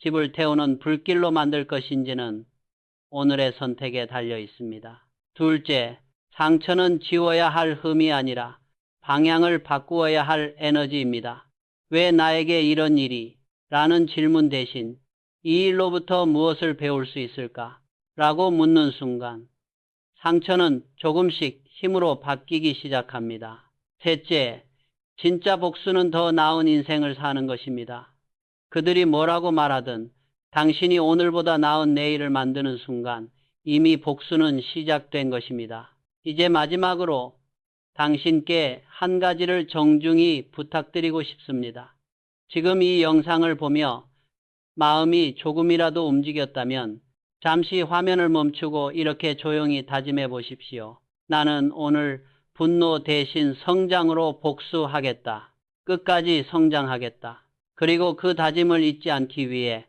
집을 태우는 불길로 만들 것인지는 오늘의 선택에 달려 있습니다. 둘째, 상처는 지워야 할 흠이 아니라 방향을 바꾸어야 할 에너지입니다. 왜 나에게 이런 일이? 라는 질문 대신 이 일로부터 무엇을 배울 수 있을까? 라고 묻는 순간 상처는 조금씩 힘으로 바뀌기 시작합니다. 셋째, 진짜 복수는 더 나은 인생을 사는 것입니다. 그들이 뭐라고 말하든 당신이 오늘보다 나은 내일을 만드는 순간 이미 복수는 시작된 것입니다. 이제 마지막으로 당신께 한 가지를 정중히 부탁드리고 싶습니다. 지금 이 영상을 보며 마음이 조금이라도 움직였다면 잠시 화면을 멈추고 이렇게 조용히 다짐해 보십시오. 나는 오늘 분노 대신 성장으로 복수하겠다. 끝까지 성장하겠다. 그리고 그 다짐을 잊지 않기 위해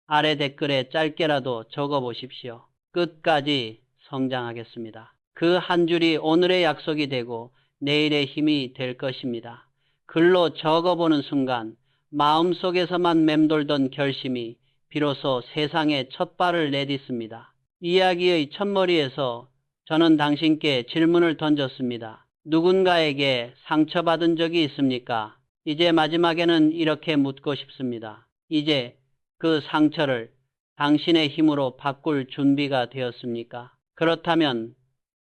아래 댓글에 짧게라도 적어보십시오. 끝까지 성장하겠습니다. 그 한 줄이 오늘의 약속이 되고 내일의 힘이 될 것입니다. 글로 적어보는 순간 마음속에서만 맴돌던 결심이 비로소 세상에 첫 발을 내딛습니다. 이야기의 첫머리에서 저는 당신께 질문을 던졌습니다. 누군가에게 상처받은 적이 있습니까? 이제 마지막에는 이렇게 묻고 싶습니다. 이제 그 상처를 당신의 힘으로 바꿀 준비가 되었습니까? 그렇다면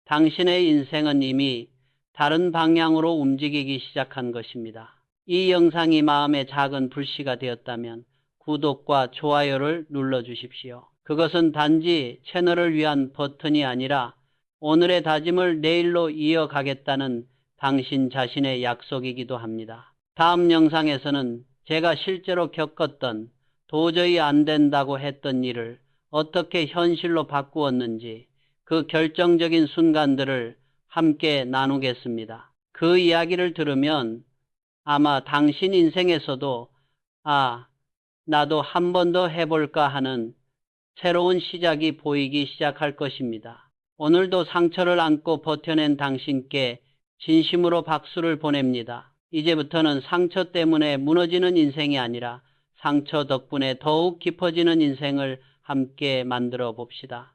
당신의 인생은 이미 다른 방향으로 움직이기 시작한 것입니다. 이 영상이 마음에 작은 불씨가 되었다면 구독과 좋아요를 눌러주십시오. 그것은 단지 채널을 위한 버튼이 아니라 오늘의 다짐을 내일로 이어가겠다는 당신 자신의 약속이기도 합니다. 다음 영상에서는 제가 실제로 겪었던 도저히 안 된다고 했던 일을 어떻게 현실로 바꾸었는지 그 결정적인 순간들을 함께 나누겠습니다. 그 이야기를 들으면 아마 당신 인생에서도 나도 한 번 더 해볼까 하는 새로운 시작이 보이기 시작할 것입니다. 오늘도 상처를 안고 버텨낸 당신께 진심으로 박수를 보냅니다. 이제부터는 상처 때문에 무너지는 인생이 아니라 상처 덕분에 더욱 깊어지는 인생을 함께 만들어 봅시다.